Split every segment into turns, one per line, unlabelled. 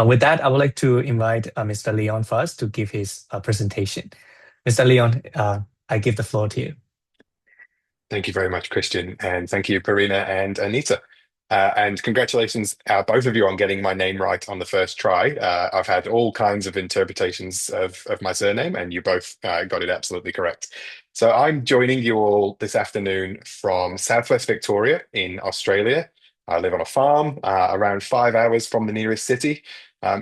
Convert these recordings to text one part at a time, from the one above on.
With that, I would like to invite Mr. Leon first to give his presentation. Mr. Leon, I give the floor to you.
Thank you very much, Christian, and thank you, Parina and Anita. And congratulations, both of you, on getting my name right on the first try. I've had all kinds of interpretations of my surname, and you both got it absolutely correct. So I'm joining you all this afternoon from Southwest Victoria in Australia. I live on a farm around 5 hours from the nearest city,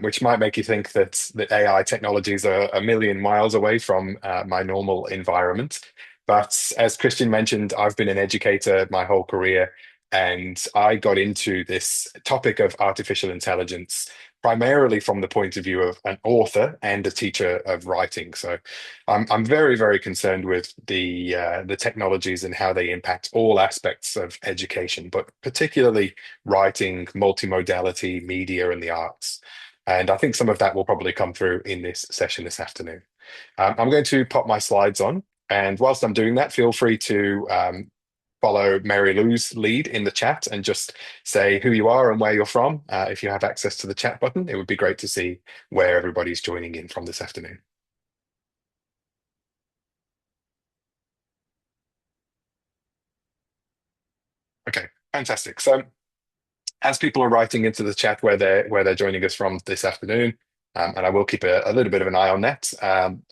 which might make you think that AI technologies are a million miles away from my normal environment. But as Christian mentioned, I've been an educator my whole career, and I got into this topic of artificial intelligence primarily from the point of view of an author and a teacher of writing. So I'm very, very concerned with the technologies and how they impact all aspects of education, but particularly writing, multimodality, media, and the arts. And I think some of that will probably come through in this session this afternoon. I'm going to pop my slides on. And whilst I'm doing that, feel free to follow Mary Lou's lead in the chat and just say who you are and where you're from. If you have access to the chat button, it would be great to see where everybody's joining in from this afternoon. Okay, fantastic. So as people are writing into the chat where they're joining us from this afternoon, and I will keep a little bit of an eye on that.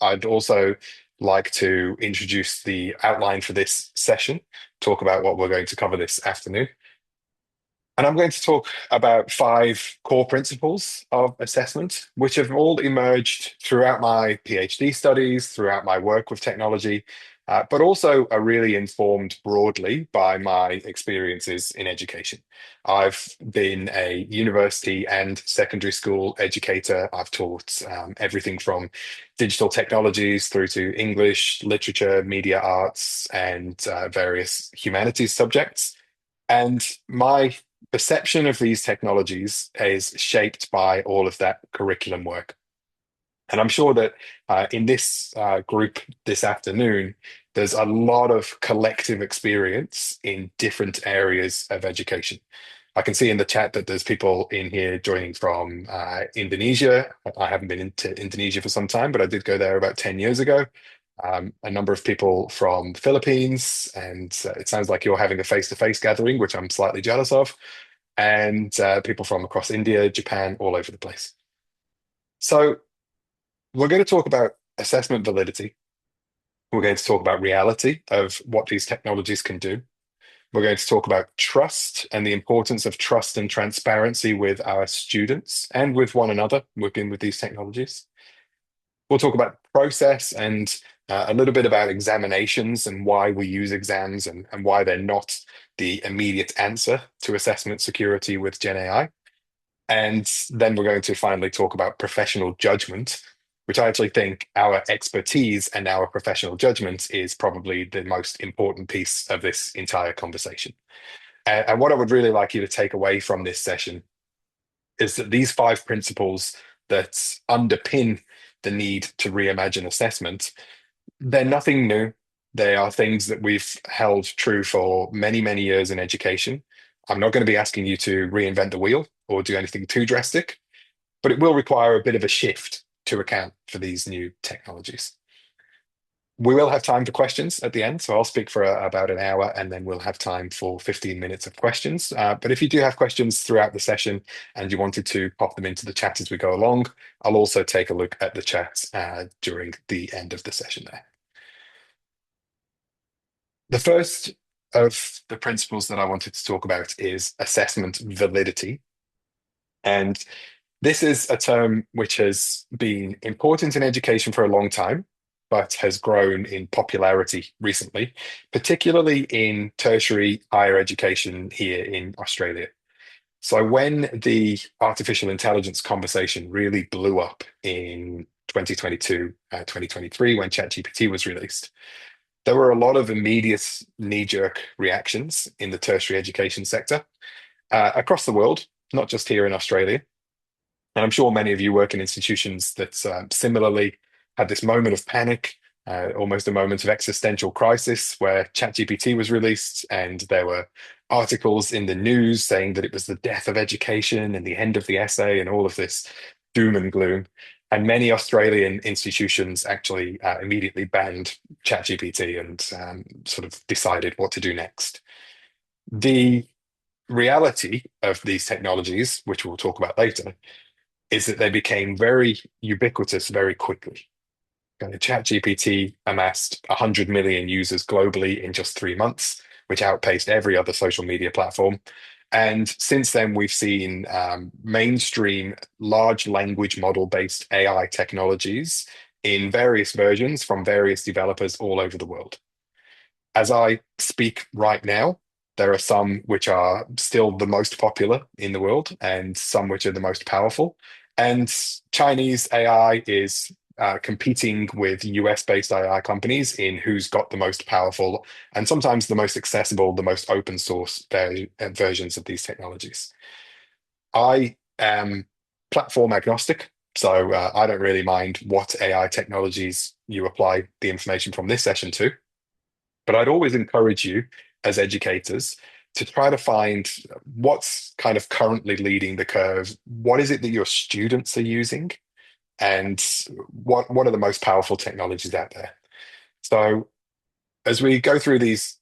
I'd also like to introduce the outline for this session, talk about what we're going to cover this afternoon. And I'm going to talk about 5 core principles of assessment, which have all emerged throughout my PhD studies, throughout my work with technology, but also are really informed broadly by my experiences in education. I've been a university and secondary school educator. I've taught everything from digital technologies through to English, literature, media arts, and various humanities subjects. And my perception of these technologies is shaped by all of that curriculum work. And I'm sure that in this group this afternoon, there's a lot of collective experience in different areas of education. I can see in the chat that there's people in here joining from Indonesia. I haven't been into Indonesia for some time, but I did go there about 10 years ago. A number of people from the Philippines, and it sounds like you're having a face-to-face gathering, which I'm slightly jealous of, and people from across India, Japan, all over the place. So we're going to talk about assessment validity. We're going to talk about reality of what these technologies can do. We're going to talk about trust and the importance of trust and transparency with our students and with one another working with these technologies. We'll talk about process and a little bit about examinations and why we use exams and why they're not the immediate answer to assessment security with Gen AI. And then we're going to finally talk about professional judgment, which I actually think our expertise and our professional judgment is probably the most important piece of this entire conversation. And what I would really like you to take away from this session is that these 5 principles that underpin the need to reimagine assessment, they're nothing new. They are things that we've held true for many, many years in education. I'm not going to be asking you to reinvent the wheel or do anything too drastic, but it will require a bit of a shift to account for these new technologies. We will have time for questions at the end, so I'll speak for about an hour and then we'll have time for 15 minutes of questions. But if you do have questions throughout the session and you wanted to pop them into the chat as we go along, I'll also take a look at the chat during the end of the session there. The first of the principles that I wanted to talk about is assessment validity. And this is a term which has been important in education for a long time, but has grown in popularity recently, particularly in tertiary higher education here in Australia. So when the artificial intelligence conversation really blew up in 2022, 2023, when ChatGPT was released, there were a lot of immediate knee-jerk reactions in the tertiary education sector across the world, not just here in Australia. And I'm sure many of you work in institutions that similarly had this moment of panic, almost a moment of existential crisis where ChatGPT was released and there were articles in the news saying that it was the death of education and the end of the essay and all of this doom and gloom. And many Australian institutions actually immediately banned ChatGPT and sort of decided what to do next. The reality of these technologies, which we'll talk about later, is that they became very ubiquitous very quickly. ChatGPT amassed 100 million users globally in just 3 months, which outpaced every other social media platform. And since then, we've seen mainstream large language model based AI technologies in various versions from various developers all over the world. As I speak right now, there are some which are still the most popular in the world and some which are the most powerful. And Chinese AI is competing with US-based AI companies in who's got the most powerful and sometimes the most accessible, the most open source versions of these technologies. I am platform agnostic, so I don't really mind what AI technologies you apply the information from this session to. But I'd always encourage you as educators to try to find what's kind of currently leading the curve. What is it that your students are using? And what are the most powerful technologies out there? So as we go through this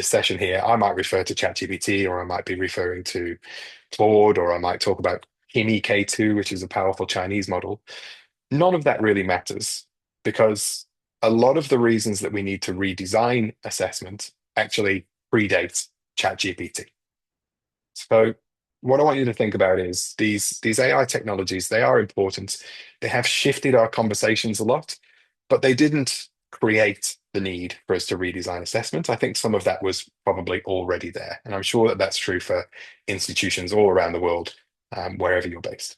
session here, I might refer to ChatGPT, or I might be referring to Claude, or I might talk about Kimi K2, which is a powerful Chinese model. None of that really matters because a lot of the reasons that we need to redesign assessment actually predate ChatGPT. So what I want you to think about is these AI technologies, they are important. They have shifted our conversations a lot, but they didn't create the need for us to redesign assessment. I think some of that was probably already there. And I'm sure that that's true for institutions all around the world, wherever you're based.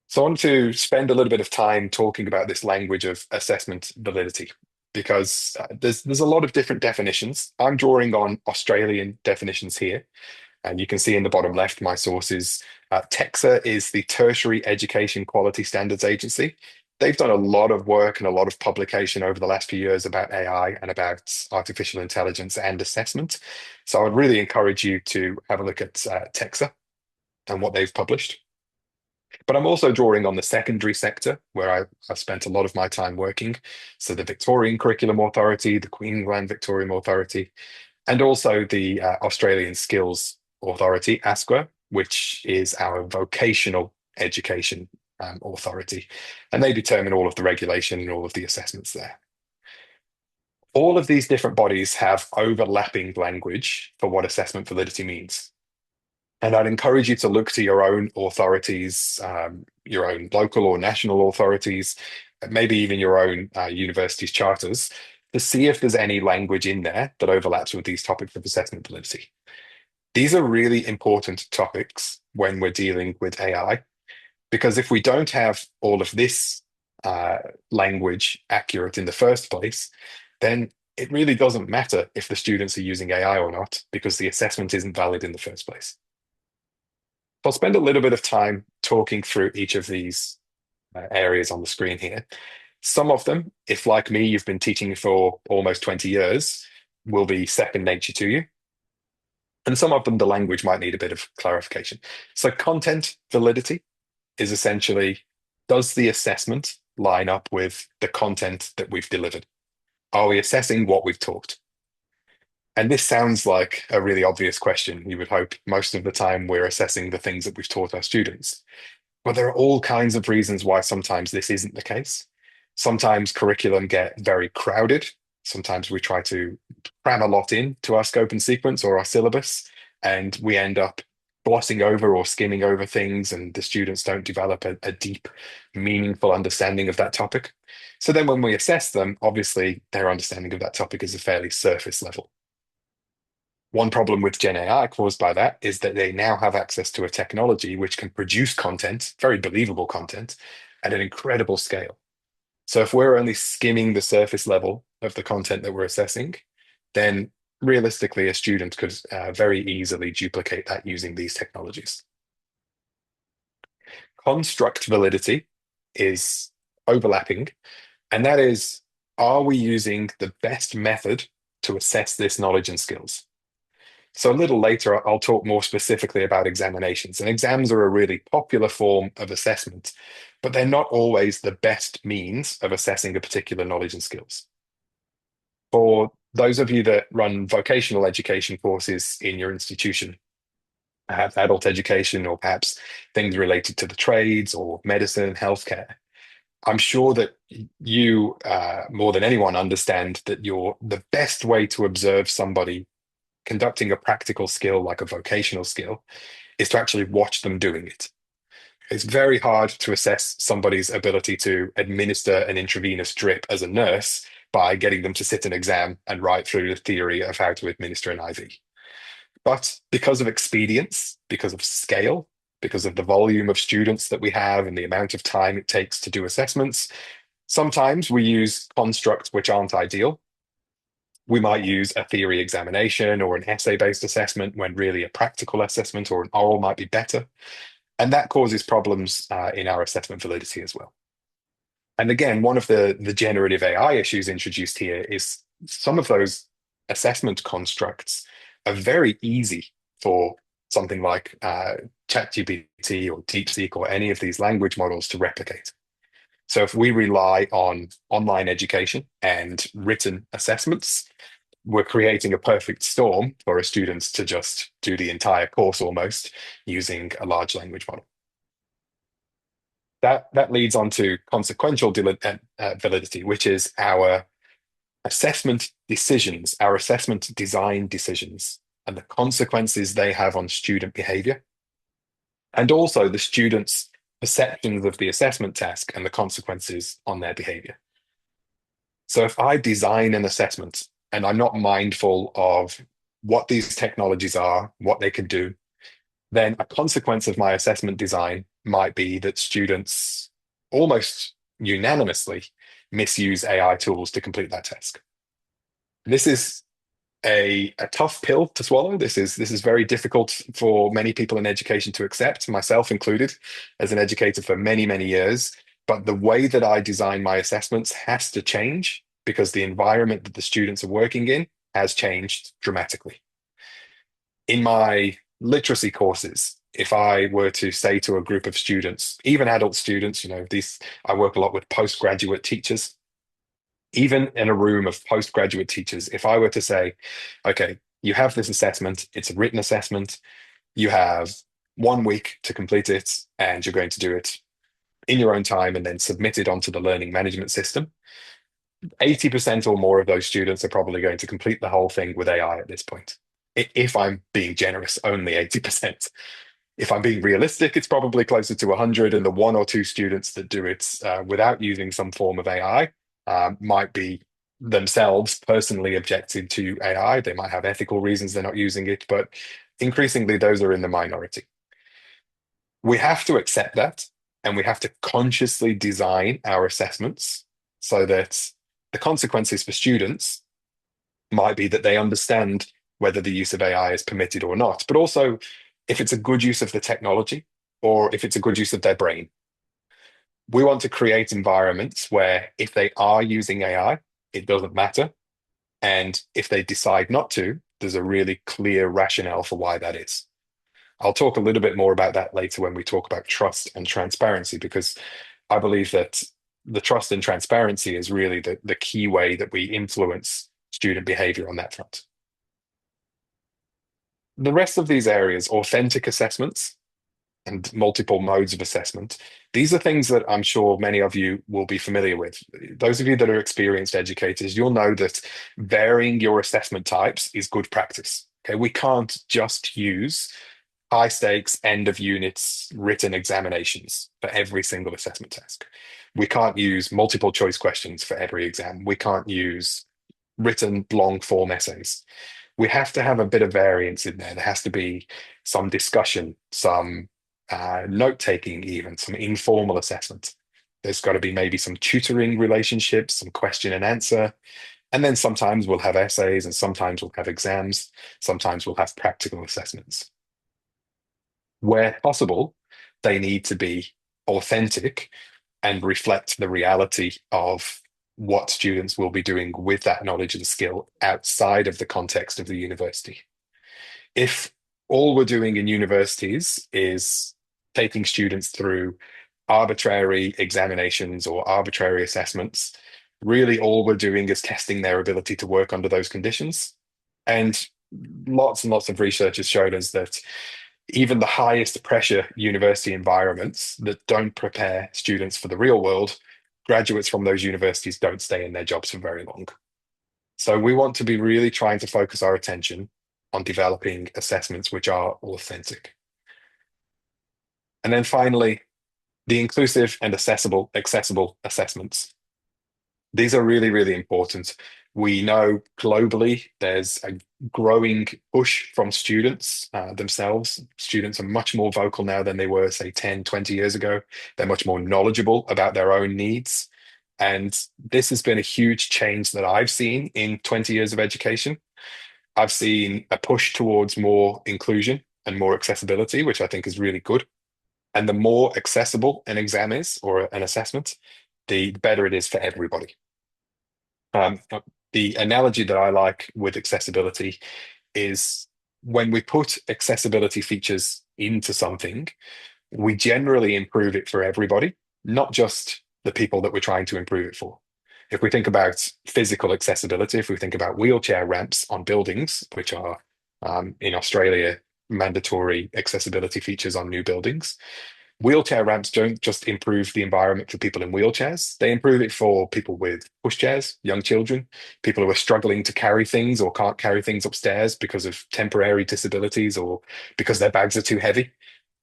So I want to spend a little bit of time talking about this language of assessment validity because there's a lot of different definitions. I'm drawing on Australian definitions here, and you can see in the bottom left my sources. TEXA is the Tertiary Education Quality Standards Agency. They've done a lot of work and a lot of publication over the last few years about AI and about artificial intelligence and assessment. So I would really encourage you to have a look at TEXA and what they've published. But I'm also drawing on the secondary sector where I've spent a lot of my time working. So the Victorian Curriculum Authority, the Queensland Victorian Authority, and also the Australian Skills Authority, ASQA, which is our vocational education authority. And they determine all of the regulation and all of the assessments there. All of these different bodies have overlapping language for what assessment validity means. And I'd encourage you to look to your own authorities, your own local or national authorities, maybe even your own university's charters, to see if there's any language in there that overlaps with these topics of assessment validity. These are really important topics when we're dealing with AI, because if we don't have all of this language accurate in the first place, then it really doesn't matter if the students are using AI or not, because the assessment isn't valid in the first place. I'll spend a little bit of time talking through each of these areas on the screen here. Some of them, if like me, you've been teaching for almost 20 years, will be second nature to you. And some of them, the language might need a bit of clarification. So content validity is essentially, does the assessment line up with the content that we've delivered? Are we assessing what we've taught? And this sounds like a really obvious question. You would hope most of the time we're assessing the things that we've taught our students. But there are all kinds of reasons why sometimes this isn't the case. Sometimes curriculum get very crowded. Sometimes we try to cram a lot in to our scope and sequence or our syllabus, and we end up glossing over or skimming over things, and the students don't develop a deep, meaningful understanding of that topic. So then when we assess them, obviously their understanding of that topic is a fairly surface level. One problem with Gen AI caused by that is that they now have access to a technology which can produce content, very believable content, at an incredible scale. So if we're only skimming the surface level of the content that we're assessing, then realistically, a student could very easily duplicate that using these technologies. Construct validity is overlapping, and that is are we using the best method to assess this knowledge and skills? So a little later, I'll talk more specifically about examinations. And exams are a really popular form of assessment, but they're not always the best means of assessing a particular knowledge and skills. For those of you that run vocational education courses in your institution, perhaps adult education or perhaps things related to the trades or medicine, healthcare, I'm sure that you, more than anyone, understand that the best way to observe somebody conducting a practical skill like a vocational skill is to actually watch them doing it. It's very hard to assess somebody's ability to administer an intravenous drip as a nurse by getting them to sit an exam and write through the theory of how to administer an IV. But because of expedience, because of scale, because of the volume of students that we have and the amount of time it takes to do assessments, sometimes we use constructs which aren't ideal. We might use a theory examination or an essay-based assessment when really a practical assessment or an oral might be better. And that causes problems in our assessment validity as well. And again, one of the generative AI issues introduced here is some of those assessment constructs are very easy for something like ChatGPT or DeepSeek or any of these language models to replicate. So if we rely on online education and written assessments, we're creating a perfect storm for our students to just do the entire course almost using a large language model. That leads on to consequential validity, which is our assessment decisions, our assessment design decisions, and the consequences they have on student behavior, and also the students' perceptions of the assessment task and the consequences on their behavior. So if I design an assessment and I'm not mindful of what these technologies are, what they can do, then a consequence of my assessment design might be that students almost unanimously misuse AI tools to complete that task. This is a tough pill to swallow. This is very difficult for many people in education to accept, myself included, as an educator for many, many years. But the way that I design my assessments has to change because the environment that the students are working in has changed dramatically. In my literacy courses, if I were to say to a group of students, even adult students, I work a lot with postgraduate teachers, even in a room of postgraduate teachers, if I were to say, okay, you have this assessment, it's a written assessment, you have 1 week to complete it, and you're going to do it in your own time and then submit it onto the learning management system. 80% or more of those students are probably going to complete the whole thing with AI at this point. If I'm being generous, only 80%. If I'm being realistic, it's probably closer to 100, and the one or two students that do it without using some form of AI might be themselves personally objecting to AI. They might have ethical reasons they're not using it, but increasingly those are in the minority. We have to accept that, and we have to consciously design our assessments so that the consequences for students might be that they understand whether the use of AI is permitted or not, but also if it's a good use of the technology or if it's a good use of their brain. We want to create environments where if they are using AI, it doesn't matter. And if they decide not to, there's a really clear rationale for why that is. I'll talk a little bit more about that later when we talk about trust and transparency, because I believe that the trust and transparency is really the key way that we influence student behavior on that front. The rest of these areas, authentic assessments and multiple modes of assessment, these are things that I'm sure many of you will be familiar with. Those of you that are experienced educators, you'll know that varying your assessment types is good practice. Okay, we can't just use high stakes end of units written examinations for every single assessment task. We can't use multiple choice questions for every exam. We can't use written long form essays. We have to have a bit of variance in there. There has to be some discussion, some note taking, even some informal assessment. There's got to be maybe some tutoring relationships, some question and answer. And then sometimes we'll have essays, and sometimes we'll have exams. Sometimes we'll have practical assessments. Where possible, they need to be authentic and reflect the reality of what students will be doing with that knowledge and skill outside of the context of the university. If all we're doing in universities is taking students through arbitrary examinations or arbitrary assessments, really all we're doing is testing their ability to work under those conditions. And lots and lots of research has showed us that even the highest pressure university environments that don't prepare students for the real world, graduates from those universities don't stay in their jobs for very long. So we want to be really trying to focus our attention on developing assessments which are authentic. And then finally, the inclusive and accessible assessments. These are really, really important. We know globally there's a growing push from students themselves. Students are much more vocal now than they were, say, 10, 20 years ago. They're much more knowledgeable about their own needs. And this has been a huge change that I've seen in 20 years of education. I've seen a push towards more inclusion and more accessibility, which I think is really good. And the more accessible an exam is or an assessment, the better it is for everybody. Um, the analogy that I like with accessibility is when we put accessibility features into something, we generally improve it for everybody, not just the people that we're trying to improve it for. If we think about physical accessibility, if we think about wheelchair ramps on buildings, which are in Australia mandatory accessibility features on new buildings, wheelchair ramps don't just improve the environment for people in wheelchairs, they improve it for people with pushchairs, young children, people who are struggling to carry things or can't carry things upstairs because of temporary disabilities or because their bags are too heavy.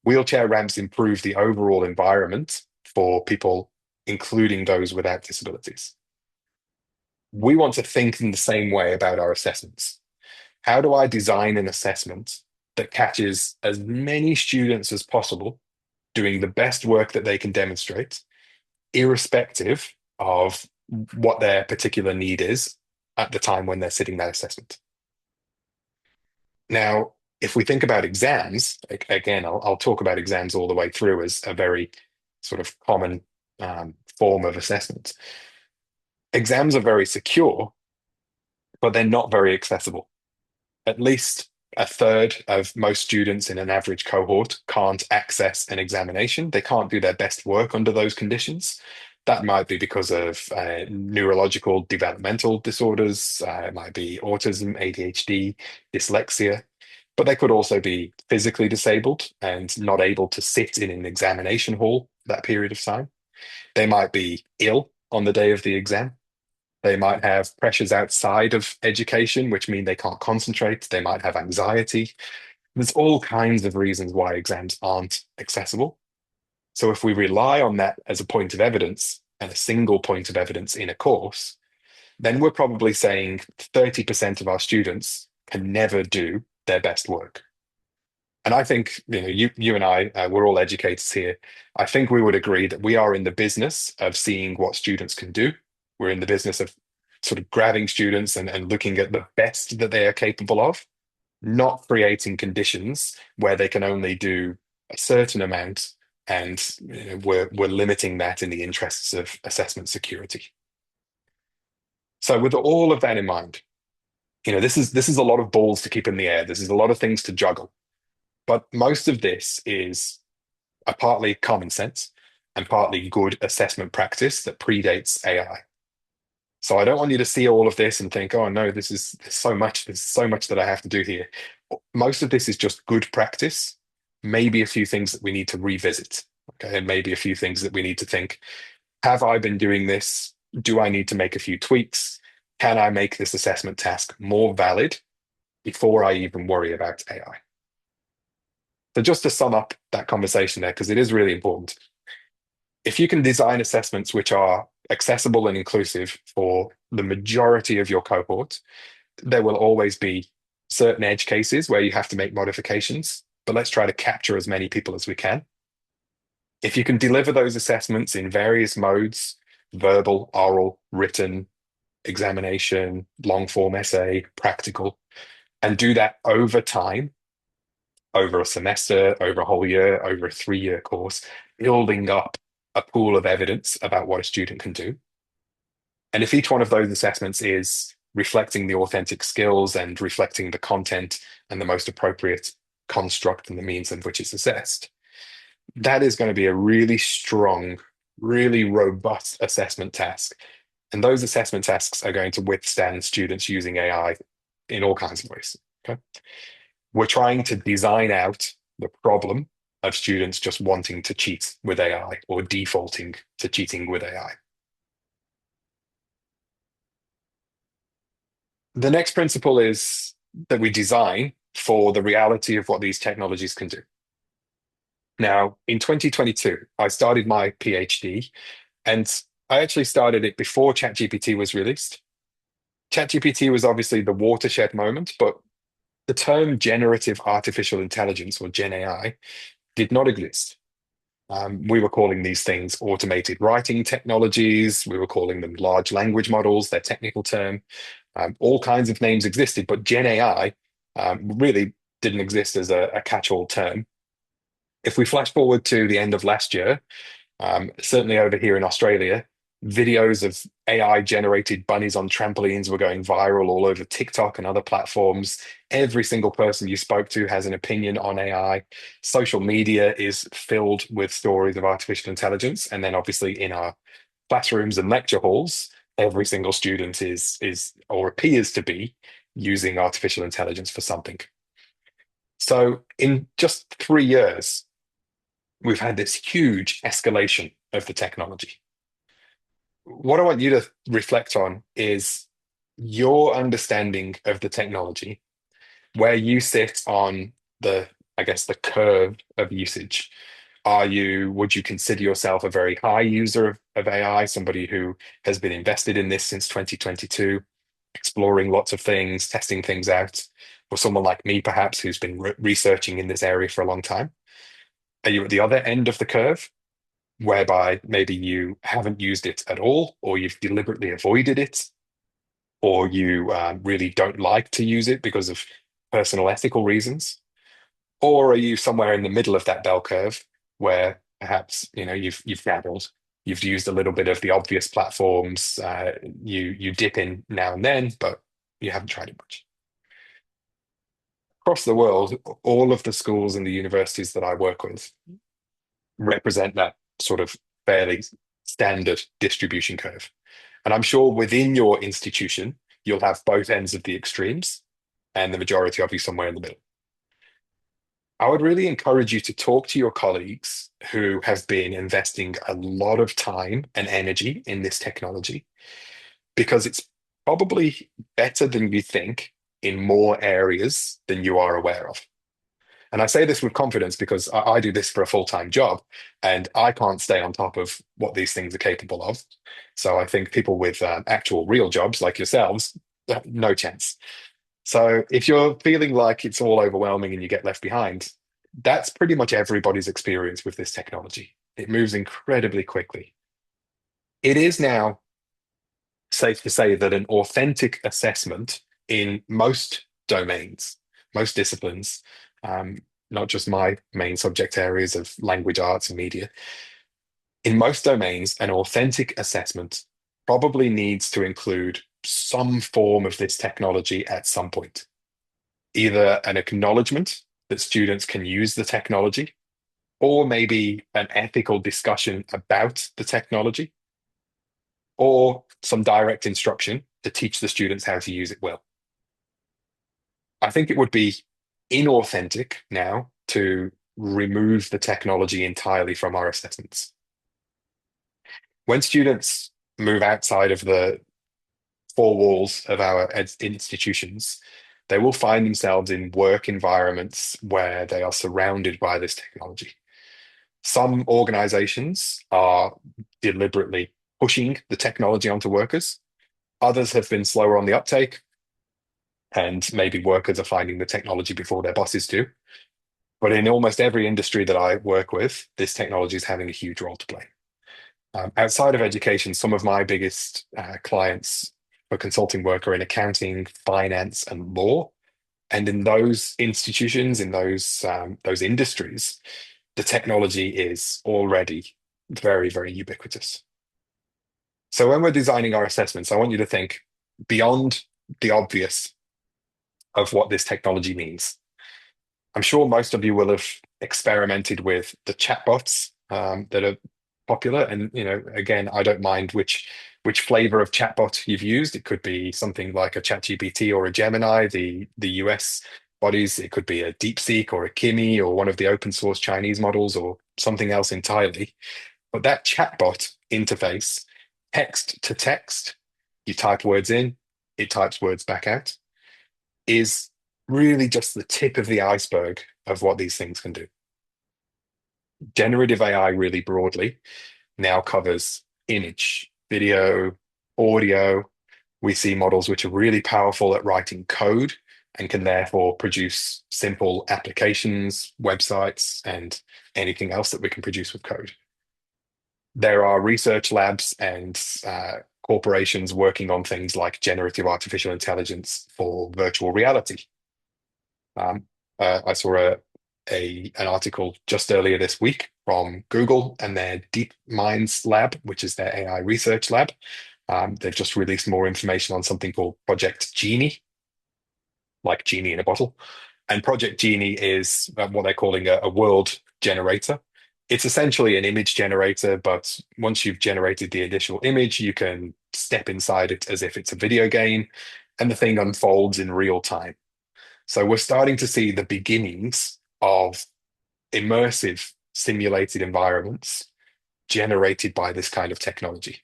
Wheelchair ramps improve the overall environment for people, including those without disabilities. We want to think in the same way about our assessments. How do I design an assessment that catches as many students as possible doing the best work that they can demonstrate, irrespective of what their particular need is at the time when they're sitting that assessment? Now, if we think about exams, again, I'll talk about exams all the way through as a very sort of common form of assessment. Exams are very secure, but they're not very accessible. At least a third of most students in an average cohort can't access an examination. They can't do their best work under those conditions. That might be because of neurological developmental disorders. It might be autism, ADHD, dyslexia, but they could also be physically disabled and not able to sit in an examination hall that period of time. They might be ill on the day of the exam. They might have pressures outside of education, which mean they can't concentrate. They might have anxiety. There's all kinds of reasons why exams aren't accessible. So if we rely on that as a point of evidence and a single point of evidence in a course, then we're probably saying 30% of our students can never do their best work. And I think, you and I, we're all educators here. I think we would agree that we are in the business of seeing what students can do. We're in the business of sort of grabbing students and looking at the best that they are capable of, not creating conditions where they can only do a certain amount, and we're limiting that in the interests of assessment security. So with all of that in mind, this is a lot of balls to keep in the air. This is a lot of things to juggle. But most of this is a partly common sense and partly good assessment practice that predates AI. So I don't want you to see all of this and think, oh no, there's so much that I have to do here. Most of this is just good practice, maybe a few things that we need to revisit, okay, and maybe a few things that we need to think, have I been doing this? Do I need to make a few tweaks? Can I make this assessment task more valid before I even worry about AI? So just to sum up that conversation there, because it is really important, if you can design assessments which are accessible and inclusive for the majority of your cohort, there will always be certain edge cases where you have to make modifications, but let's try to capture as many people as we can. If you can deliver those assessments in various modes, verbal, oral, written, examination, long form essay, practical, and do that over time, over a semester, over a whole year, over a 3-year course, building up a pool of evidence about what a student can do, And if each one of those assessments is reflecting the authentic skills and reflecting the content and the most appropriate construct and the means in which it's assessed, that is going to be a really strong, really robust assessment task. And those assessment tasks are going to withstand students using AI in all kinds of ways. Okay. We're trying to design out the problem of students just wanting to cheat with AI or defaulting to cheating with AI. The next principle is that we design for the reality of what these technologies can do. Now, in 2022, I started my PhD, and I actually started it before ChatGPT was released. ChatGPT was obviously the watershed moment, but the term generative artificial intelligence, or Gen AI, did not exist. We were calling these things automated writing technologies. We were calling them large language models, their technical term. All kinds of names existed, but Gen AI really didn't exist as a catch-all term. If we flash forward to the end of last year, certainly over here in Australia, videos of AI generated bunnies on trampolines were going viral all over TikTok and other platforms. Every single person you spoke to has an opinion on AI. Social media is filled with stories of artificial intelligence. And then obviously in our classrooms and lecture halls, every single student is or appears to be using artificial intelligence for something. So in just 3 years, we've had this huge escalation of the technology. What I want you to reflect on is your understanding of the technology, where you sit on the, I guess, the curve of usage. Would you consider yourself a very high user of AI, somebody who has been invested in this since 2022, exploring lots of things, testing things out? Or someone like me, perhaps, who's been researching in this area for a long time? Are you at the other end of the curve, whereby maybe you haven't used it at all, or you've deliberately avoided it, or you really don't like to use it because of personal ethical reasons? Or are you somewhere in the middle of that bell curve where perhaps you've dabbled, you've used a little bit of the obvious platforms, you dip in now and then, but you haven't tried it much? Across the world, all of the schools and the universities that I work with represent that sort of fairly standard distribution curve. And I'm sure within your institution, you'll have both ends of the extremes and the majority of you somewhere in the middle. I would really encourage you to talk to your colleagues who have been investing a lot of time and energy in this technology, because it's probably better than you think in more areas than you are aware of. And I say this with confidence because I do this for a full-time job, and I can't stay on top of what these things are capable of. So I think people with actual real jobs like yourselves, no chance. So if you're feeling like it's all overwhelming and you get left behind, that's pretty much everybody's experience with this technology. It moves incredibly quickly. It is now safe to say that an authentic assessment in most domains, most disciplines, um, not just my main subject areas of language arts and media, in most domains, an authentic assessment probably needs to include some form of this technology at some point. Either an acknowledgement that students can use the technology, or maybe an ethical discussion about the technology, or some direct instruction to teach the students how to use it well. I think it would be inauthentic now to remove the technology entirely from our assessments. When students move outside of the four walls of our institutions, they will find themselves in work environments where they are surrounded by this technology. Some organizations are deliberately pushing the technology onto workers. Others have been slower on the uptake, and maybe workers are finding the technology before their bosses do. But in almost every industry that I work with, this technology is having a huge role to play. Outside of education, some of my biggest clients for consulting work are in accounting, finance, and law. And in those institutions, in those industries, the technology is already very, very ubiquitous. So when we're designing our assessments, I want you to think beyond the obvious of what this technology means. I'm sure most of you will have experimented with the chatbots that are popular. And again, I don't mind which flavor of chatbot you've used. It could be something like a ChatGPT or a Gemini, the US bodies. It could be a DeepSeek or a Kimi or one of the open source Chinese models or something else entirely. But that chatbot interface, text to text, you type words in, it types words back out, is really just the tip of the iceberg of what these things can do. Generative AI really broadly now covers image, video, audio. We see models which are really powerful at writing code and can therefore produce simple applications, websites, and anything else that we can produce with code. There are research labs and corporations working on things like generative artificial intelligence for virtual reality. I saw an article just earlier this week from Google and their DeepMinds lab, which is their AI research lab. They've just released more information on something called Project Genie, like genie in a bottle. And Project Genie is what they're calling a world generator. It's essentially an image generator, but once you've generated the initial image, you can step inside it as if it's a video game, and the thing unfolds in real time. So we're starting to see the beginnings of immersive simulated environments generated by this kind of technology.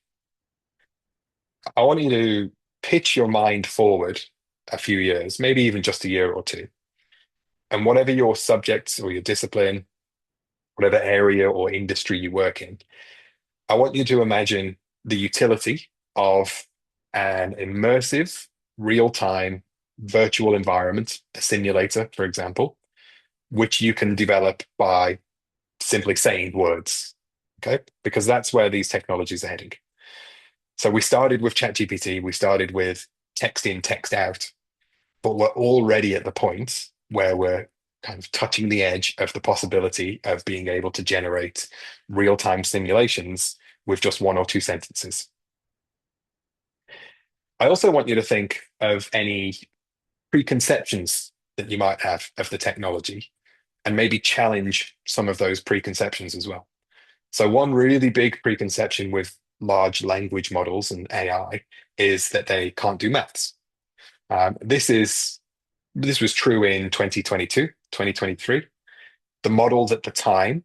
I want you to pitch your mind forward a few years, maybe even just a year or two. And whatever your subjects or your discipline, whatever area or industry you work in, I want you to imagine the utility of an immersive, real-time virtual environment, a simulator, for example, which you can develop by simply saying words, okay? Because that's where these technologies are heading. So we started with ChatGPT, we started with text in, text out, but we're already at the point where we're kind of touching the edge of the possibility of being able to generate real-time simulations with just one or two sentences. I also want you to think of any preconceptions that you might have of the technology and maybe challenge some of those preconceptions as well. So one really big preconception with large language models and AI is that they can't do maths. This was true in 2022, 2023. The models at the time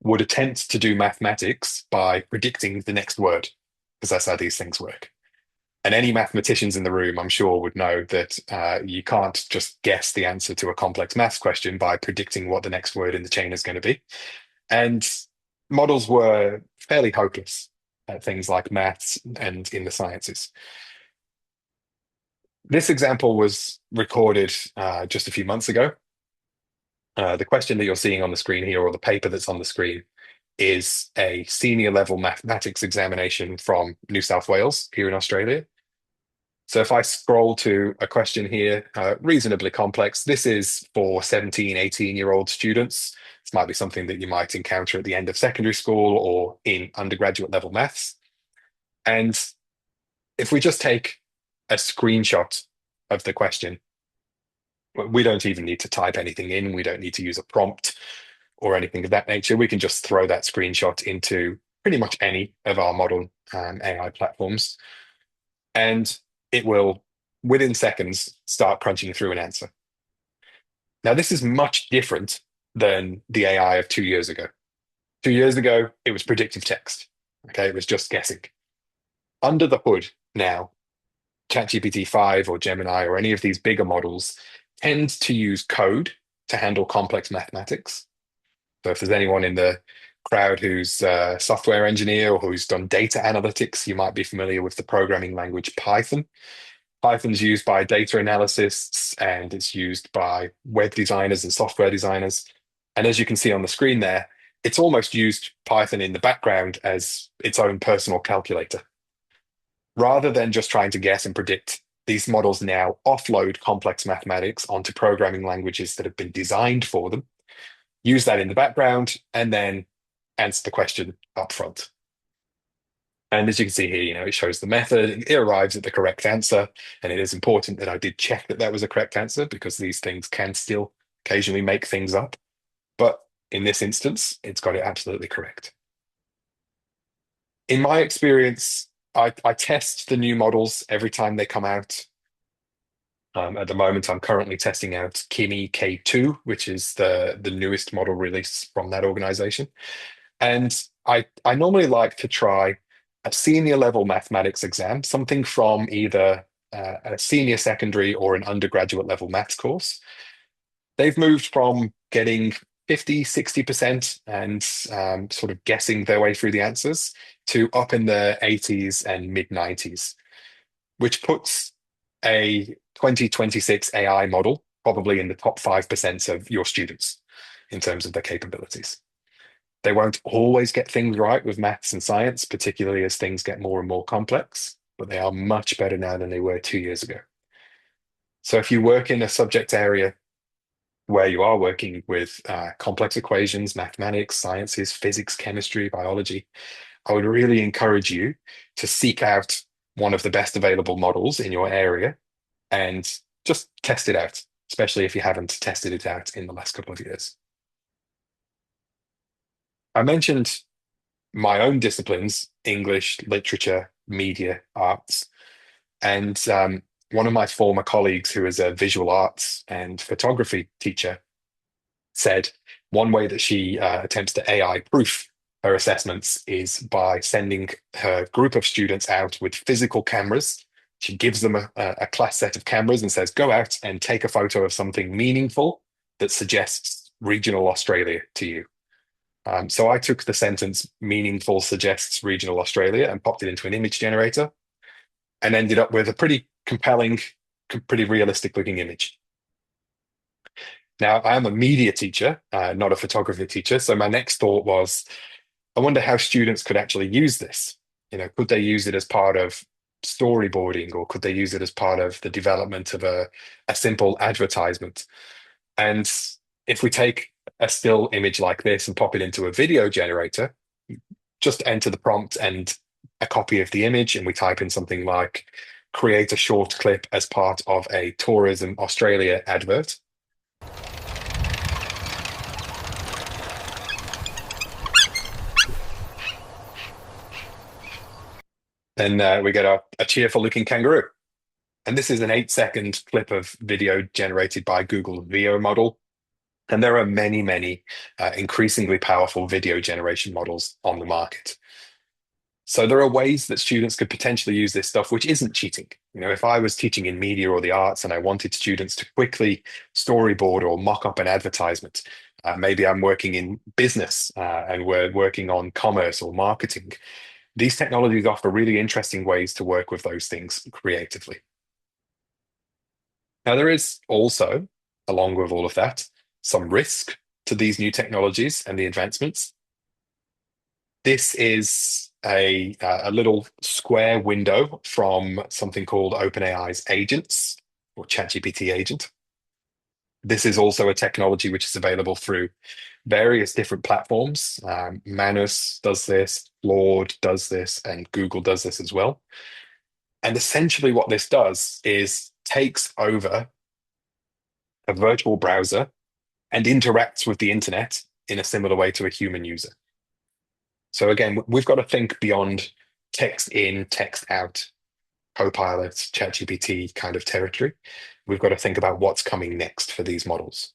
would attempt to do mathematics by predicting the next word, because that's how these things work. And any mathematicians in the room, I'm sure, would know that you can't just guess the answer to a complex maths question by predicting what the next word in the chain is going to be. And models were fairly hopeless at things like maths and in the sciences. This example was recorded just a few months ago. The question that you're seeing on the screen here, or the paper that's on the screen, is a senior level mathematics examination from New South Wales here in Australia. So if I scroll to a question here, reasonably complex, this is for 17, 18-year-old students. This might be something that you might encounter at the end of secondary school or in undergraduate level maths. And if we just take a screenshot of the question, we don't even need to type anything in. We don't need to use a prompt or anything of that nature. We can just throw that screenshot into pretty much any of our modern AI platforms. And it will, within seconds, start crunching through an answer. Now, this is much different than the AI of 2 years ago. 2 years ago, it was predictive text. Okay, it was just guessing. Under the hood now, ChatGPT 5 or Gemini or any of these bigger models tend to use code to handle complex mathematics. So if there's anyone in the crowd who's a software engineer or who's done data analytics, you might be familiar with the programming language Python. Python's used by data analysts and it's used by web designers and software designers. And as you can see on the screen there, it's almost used Python in the background as its own personal calculator. Rather than just trying to guess and predict, these models now offload complex mathematics onto programming languages that have been designed for them, use that in the background, and then answer the question up front. And as you can see here, it shows the method, it arrives at the correct answer. And it is important that I did check that that was a correct answer, because these things can still occasionally make things up. But in this instance, it's got it absolutely correct. In my experience, I test the new models every time they come out. At the moment, I'm currently testing out Kimi K2, which is the newest model release from that organization. And I normally like to try a senior level mathematics exam, something from either a senior secondary or an undergraduate level maths course. They've moved from getting 50, 60% and sort of guessing their way through the answers to up in the 80s and mid 90s, which puts a 2026 AI model probably in the top 5% of your students in terms of their capabilities. They won't always get things right with maths and science, particularly as things get more and more complex, but they are much better now than they were 2 years ago. So if you work in a subject area where you are working with complex equations, mathematics, sciences, physics, chemistry, biology, I would really encourage you to seek out one of the best available models in your area and just test it out, especially if you haven't tested it out in the last couple of years. I mentioned my own disciplines: English, literature, media, arts. And one of my former colleagues, who is a visual arts and photography teacher, said one way that she attempts to AI proof her assessments is by sending her group of students out with physical cameras. She gives them a class set of cameras and says, go out and take a photo of something meaningful that suggests regional Australia to you. So I took the sentence "meaningful suggests regional Australia" and popped it into an image generator and ended up with a pretty compelling, pretty realistic looking image. Now, I am a media teacher, not a photography teacher. So my next thought was, I wonder how students could actually use this. Could they use it as part of storyboarding, or could they use it as part of the development of a simple advertisement? And if we take a still image like this and pop it into a video generator, just enter the prompt and a copy of the image, and we type in something like "create a short clip as part of a Tourism Australia advert." Then we get a cheerful looking kangaroo. And this is an 8-second clip of video generated by Google's VO model. And there are many, many increasingly powerful video generation models on the market. So there are ways that students could potentially use this stuff which isn't cheating. If I was teaching in media or the arts and I wanted students to quickly storyboard or mock up an advertisement, maybe I'm working in business and we're working on commerce or marketing. These technologies offer really interesting ways to work with those things creatively. Now, there is also, along with all of that, some risk to these new technologies and the advancements. This is a little square window from something called OpenAI's agents, or ChatGPT agent. This is also a technology which is available through various different platforms. Manus does this, Claude does this, and Google does this as well. And essentially what this does is takes over a virtual browser and interacts with the internet in a similar way to a human user. So again, we've got to think beyond text in, text out, Copilot, ChatGPT kind of territory. We've got to think about what's coming next for these models.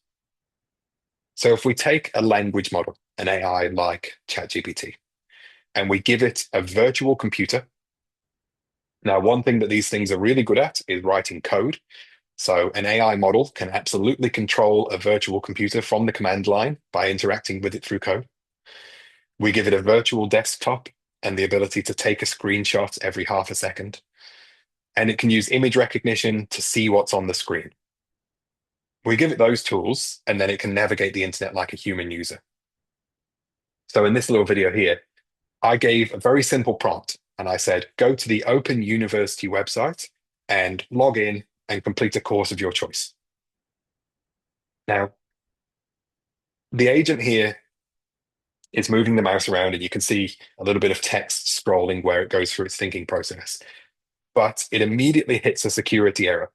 So if we take a language model, an AI like ChatGPT, and we give it a virtual computer. Now, one thing that these things are really good at is writing code. So an AI model can absolutely control a virtual computer from the command line by interacting with it through code. We give it a virtual desktop and the ability to take a screenshot every half a second. And it can use image recognition to see what's on the screen. We give it those tools, and then it can navigate the internet like a human user. So in this little video here, I gave a very simple prompt, and I said, go to the Open University website and log in and complete a course of your choice. Now, the agent here It's moving the mouse around, and you can see a little bit of text scrolling where it goes through its thinking process. But it immediately hits a security error.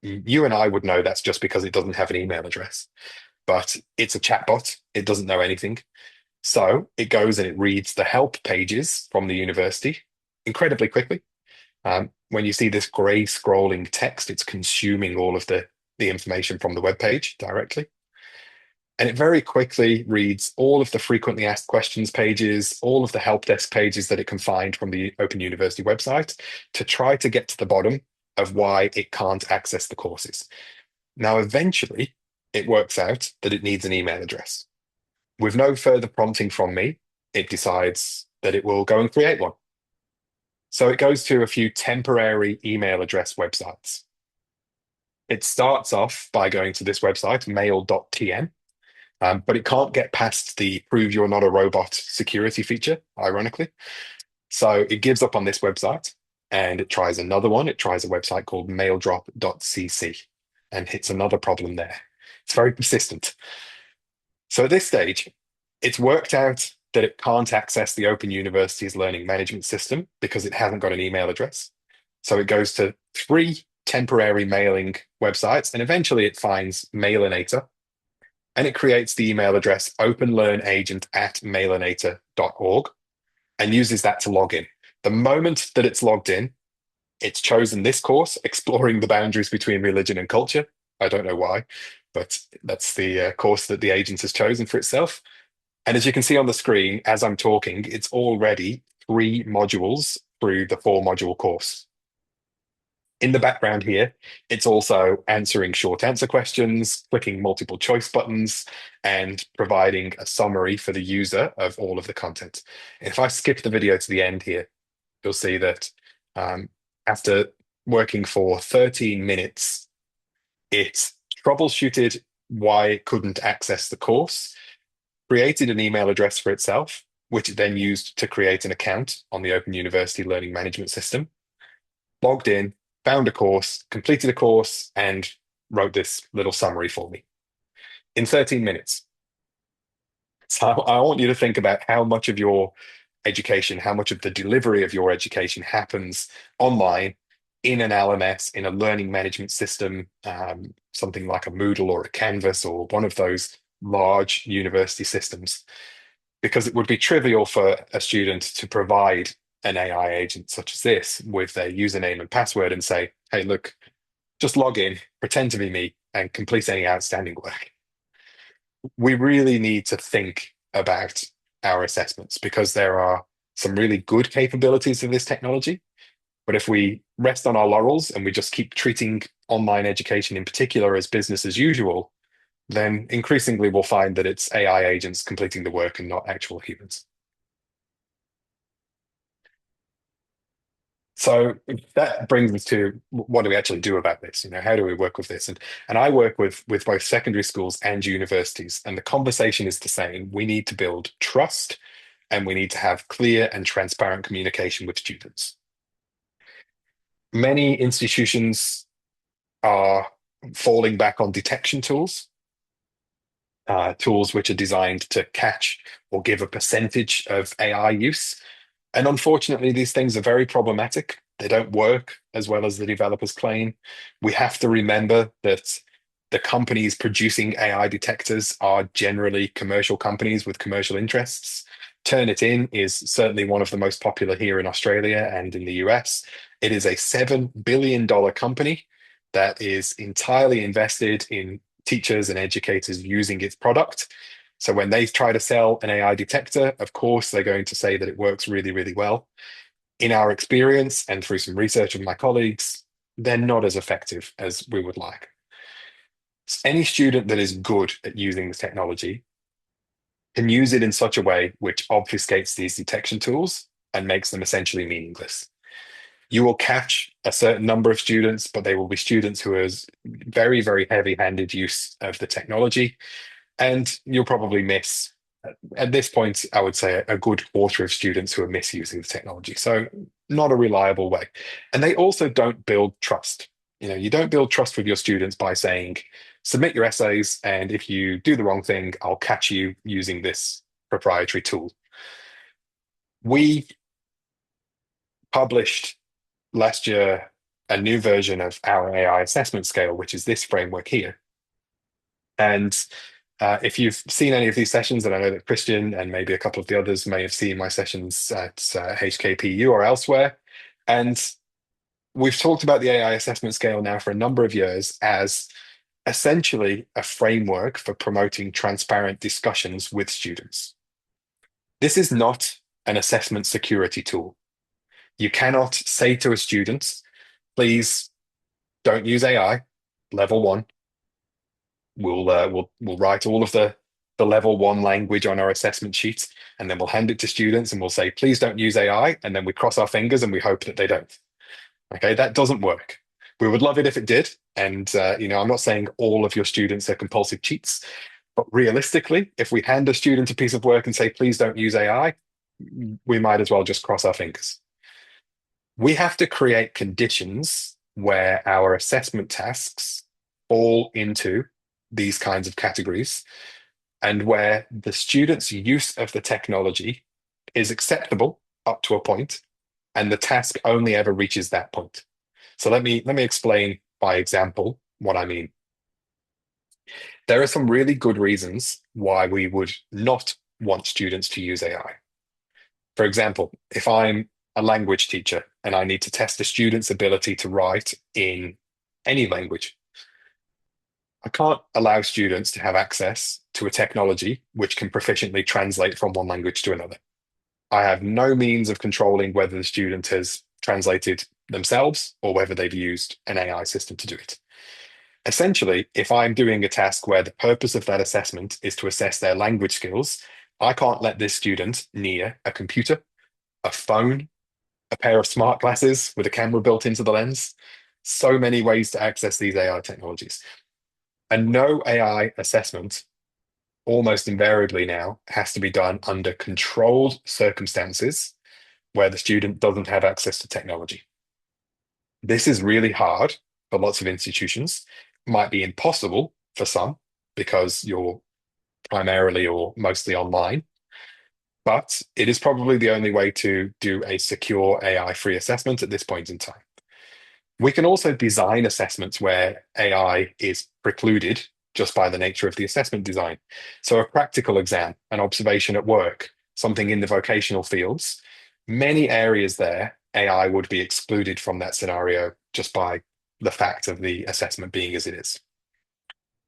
You and I would know that's just because it doesn't have an email address, but it's a chatbot. It doesn't know anything. So it goes and it reads the help pages from the university incredibly quickly. When you see this gray scrolling text, it's consuming all of the information from the web page directly. And it very quickly reads all of the frequently asked questions pages, all of the help desk pages that it can find from the Open University website to try to get to the bottom of why it can't access the courses. Now, eventually, it works out that it needs an email address. With no further prompting from me, it decides that it will go and create one. So it goes to a few temporary email address websites. It starts off by going to this website, mail.tn, but it can't get past the prove you're not a robot security feature, ironically. So it gives up on this website and it tries another one. It tries a website called maildrop.cc and hits another problem there. It's very persistent. So at this stage, it's worked out that it can't access the Open University's learning management system because it hasn't got an email address. So it goes to three temporary mailing websites, and eventually it finds Mailinator, and it creates the email address openlearnagent@mailinator.org and uses that to log in. The moment that it's logged in, it's chosen this course, Exploring the Boundaries Between Religion and Culture. I don't know why, but that's the course that the agent has chosen for itself. And as you can see on the screen, as I'm talking, it's already 3 modules through the 4 module course. In the background here, it's also answering short answer questions, clicking multiple choice buttons, and providing a summary for the user of all of the content. If I skip the video to the end here, you'll see that after working for 13 minutes, it troubleshooted why it couldn't access the course, created an email address for itself, which it then used to create an account on the Open University Learning Management System, logged in, found a course, completed a course, and wrote this little summary for me in 13 minutes. So I want you to think about how much of your education, how much of the delivery of your education happens online in an LMS, in a learning management system, something like a Moodle or a Canvas or one of those large university systems. Because it would be trivial for a student to provide an AI agent such as this with their username and password and say, hey, look, just log in, pretend to be me, and complete any outstanding work. We really need to think about our assessments because there are some really good capabilities of this technology. But if we rest on our laurels and we just keep treating online education in particular as business as usual, then increasingly we'll find that it's AI agents completing the work and not actual humans. So that brings us to what do we actually do about this? How do we work with this? And I work with both secondary schools and universities, and the conversation is the same. We need to build trust, and we need to have clear and transparent communication with students. Many institutions are falling back on detection tools, tools which are designed to catch or give a percentage of AI use. And unfortunately, these things are very problematic. They don't work as well as the developers claim. We have to remember that the companies producing AI detectors are generally commercial companies with commercial interests. Turnitin is certainly one of the most popular here in Australia and in the US. It is a $7 billion company that is entirely invested in teachers and educators using its product. So when they try to sell an AI detector, of course, they're going to say that it works really, really well. In our experience and through some research with my colleagues, they're not as effective as we would like. Any student that is good at using the technology can use it in such a way which obfuscates these detection tools and makes them essentially meaningless. You will catch a certain number of students, but they will be students who has very, very heavy-handed use of the technology. And you'll probably miss, at this point, I would say a good quarter of students who are misusing the technology. So not a reliable way. And they also don't build trust. You don't build trust with your students by saying, submit your essays, and if you do the wrong thing, I'll catch you using this proprietary tool. We published last year a new version of our AI assessment scale, which is this framework here. And if you've seen any of these sessions, and I know that Christian and maybe a couple of the others may have seen my sessions at HKPU or elsewhere, and we've talked about the AI assessment scale now for a number of years as essentially a framework for promoting transparent discussions with students. This is not an assessment security tool. You cannot say to a student, please don't use AI, level one. We'll write all of the level one language on our assessment sheet, and then we'll hand it to students and we'll say, please don't use AI, and then we cross our fingers and we hope that they don't. Okay, that doesn't work. We would love it if it did. And I'm not saying all of your students are compulsive cheats, but realistically, if we hand a student a piece of work and say, please don't use AI, we might as well just cross our fingers. We have to create conditions where our assessment tasks fall into these kinds of categories and where the student's use of the technology is acceptable up to a point, and the task only ever reaches that point. So let me explain by example what I mean. There are some really good reasons why we would not want students to use AI. For example, if I'm a language teacher and I need to test a student's ability to write in any language, I can't allow students to have access to a technology which can proficiently translate from one language to another. I have no means of controlling whether the student has translated themselves or whether they've used an AI system to do it. Essentially, if I'm doing a task where the purpose of that assessment is to assess their language skills, I can't let this student near a computer, a phone, a pair of smart glasses with a camera built into the lens. So many ways to access these AI technologies. And no AI assessment, almost invariably now, has to be done under controlled circumstances where the student doesn't have access to technology. This is really hard for lots of institutions. It might be impossible for some because you're primarily or mostly online, but it is probably the only way to do a secure AI-free assessment at this point in time. We can also design assessments where AI is precluded just by the nature of the assessment design. So a practical exam, an observation at work, something in the vocational fields, many areas there, AI would be excluded from that scenario just by the fact of the assessment being as it is.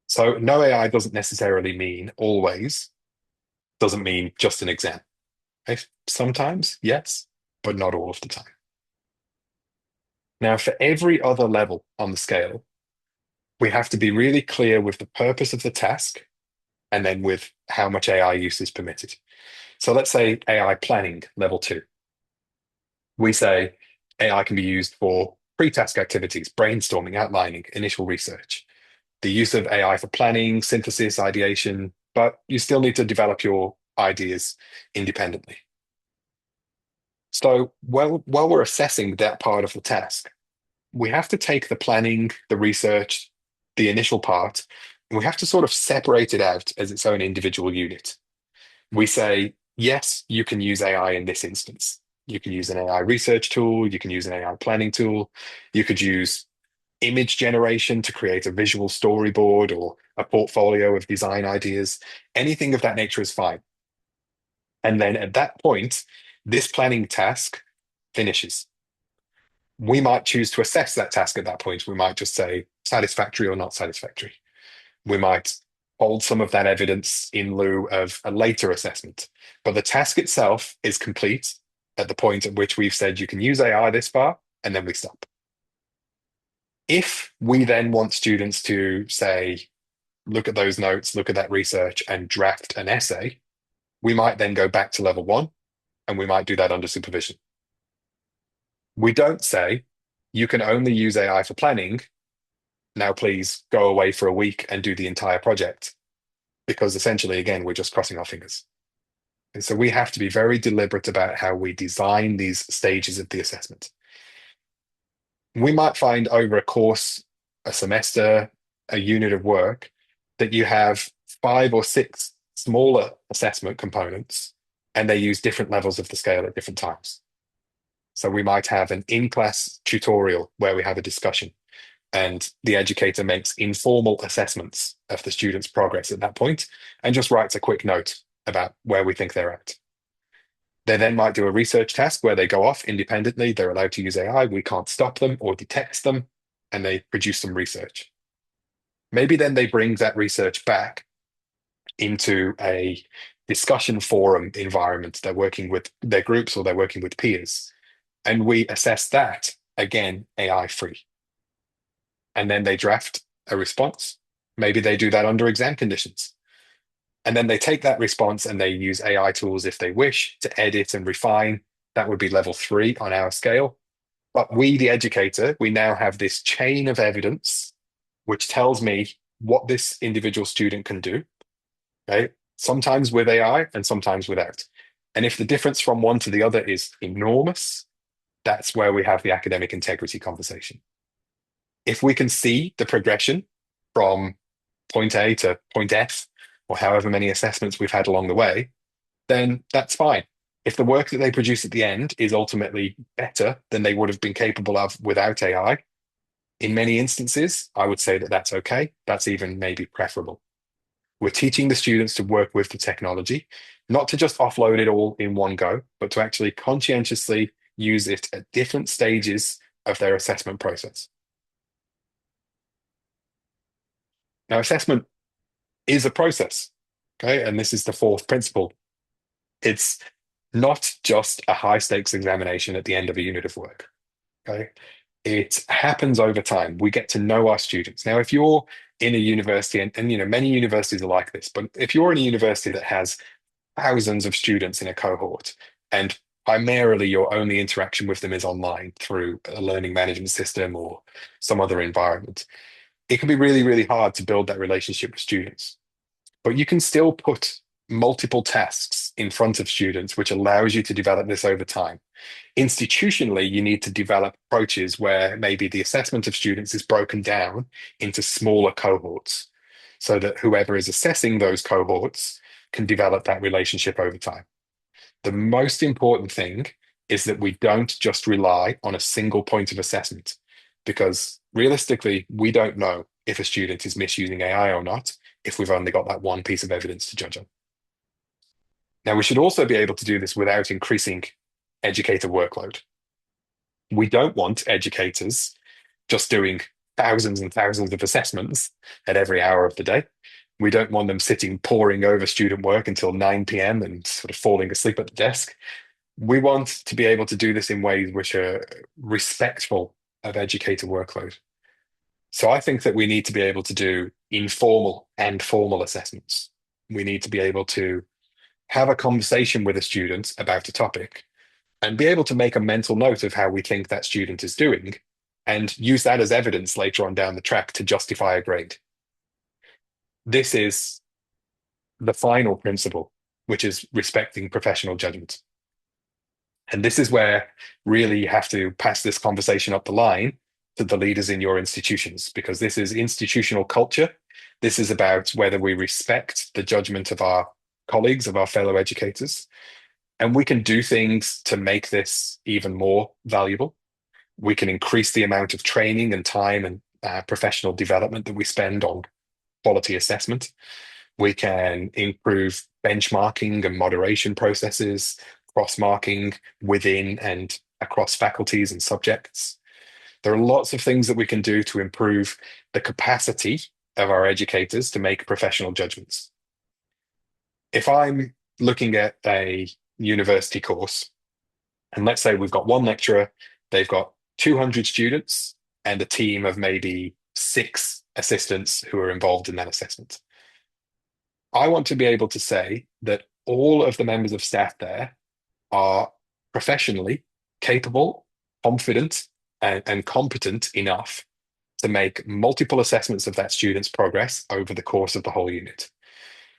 So no AI doesn't necessarily mean always, doesn't mean just an exam. Sometimes, yes, but not all of the time. Now, for every other level on the scale, we have to be really clear with the purpose of the task and then with how much AI use is permitted. So let's say AI planning, level 2. We say AI can be used for pre-task activities, brainstorming, outlining, initial research. The use of AI for planning, synthesis, ideation, but you still need to develop your ideas independently. So while we're assessing that part of the task, we have to take the planning, the research, the initial part, and we have to sort of separate it out as its own individual unit. We say, yes, you can use AI in this instance. You can use an AI research tool, you can use an AI planning tool, you could use image generation to create a visual storyboard or a portfolio of design ideas. Anything of that nature is fine. And then at that point, this planning task finishes. We might choose to assess that task at that point. We might just say satisfactory or not satisfactory. We might hold some of that evidence in lieu of a later assessment. But the task itself is complete at the point at which we've said you can use AI this far, and then we stop. If we then want students to say, look at those notes, look at that research, and draft an essay, we might then go back to level 1, and we might do that under supervision. We don't say, you can only use AI for planning. Now, please go away for a week and do the entire project. Because essentially, again, we're just crossing our fingers. And so we have to be very deliberate about how we design these stages of the assessment. We might find over a course, a semester, a unit of work, that you have 5 or 6 smaller assessment components, and they use different levels of the scale at different times. So we might have an in-class tutorial where we have a discussion, and the educator makes informal assessments of the student's progress at that point and just writes a quick note about where we think they're at. They then might do a research task where they go off independently. They're allowed to use AI. We can't stop them or detect them, and they produce some research. Maybe then they bring that research back into a discussion forum environment. They're working with their groups or they're working with peers. And we assess that, again, AI free. And then they draft a response. Maybe they do that under exam conditions. And then they take that response and they use AI tools if they wish to edit and refine. That would be level 3 on our scale. But we, the educator, we now have this chain of evidence which tells me what this individual student can do, right? Sometimes with AI and sometimes without. And if the difference from one to the other is enormous, that's where we have the academic integrity conversation. If we can see the progression from point A to point F, or however many assessments we've had along the way, then that's fine. If the work that they produce at the end is ultimately better than they would have been capable of without AI, in many instances, I would say that that's okay. That's even maybe preferable. We're teaching the students to work with the technology, not to just offload it all in one go, but to actually conscientiously use it at different stages of their assessment process. Now, assessment is a process, okay? And this is the fourth principle. It's not just a high stakes examination at the end of a unit of work, okay? It happens over time. We get to know our students. Now, if you're in a university, and many universities are like this, but if you're in a university that has thousands of students in a cohort, and primarily your only interaction with them is online through a learning management system or some other environment, it can be really, really hard to build that relationship with students. But you can still put multiple tasks in front of students, which allows you to develop this over time. Institutionally, you need to develop approaches where maybe the assessment of students is broken down into smaller cohorts so that whoever is assessing those cohorts can develop that relationship over time. The most important thing is that we don't just rely on a single point of assessment, because realistically, we don't know if a student is misusing AI or not if we've only got that one piece of evidence to judge on. Now, we should also be able to do this without increasing educator workload. We don't want educators just doing thousands and thousands of assessments at every hour of the day. We don't want them sitting poring over student work until 9 p.m. and sort of falling asleep at the desk. We want to be able to do this in ways which are respectful of educator workload. So I think that we need to be able to do informal and formal assessments. We need to be able to have a conversation with a student about a topic and be able to make a mental note of how we think that student is doing and use that as evidence later on down the track to justify a grade. This is the final principle, which is respecting professional judgment. And this is where really you have to pass this conversation up the line to the leaders in your institutions, because this is institutional culture. This is about whether we respect the judgment of our colleagues, of our fellow educators. And we can do things to make this even more valuable. We can increase the amount of training and time and professional development that we spend on quality assessment. We can improve benchmarking and moderation processes, cross-marking within and across faculties and subjects. There are lots of things that we can do to improve the capacity of our educators to make professional judgments. If I'm looking at a university course, and let's say we've got one lecturer, they've got 200 students and a team of maybe 6 assistants who are involved in that assessment. I want to be able to say that all of the members of staff there are professionally capable, confident, and competent enough to make multiple assessments of that student's progress over the course of the whole unit.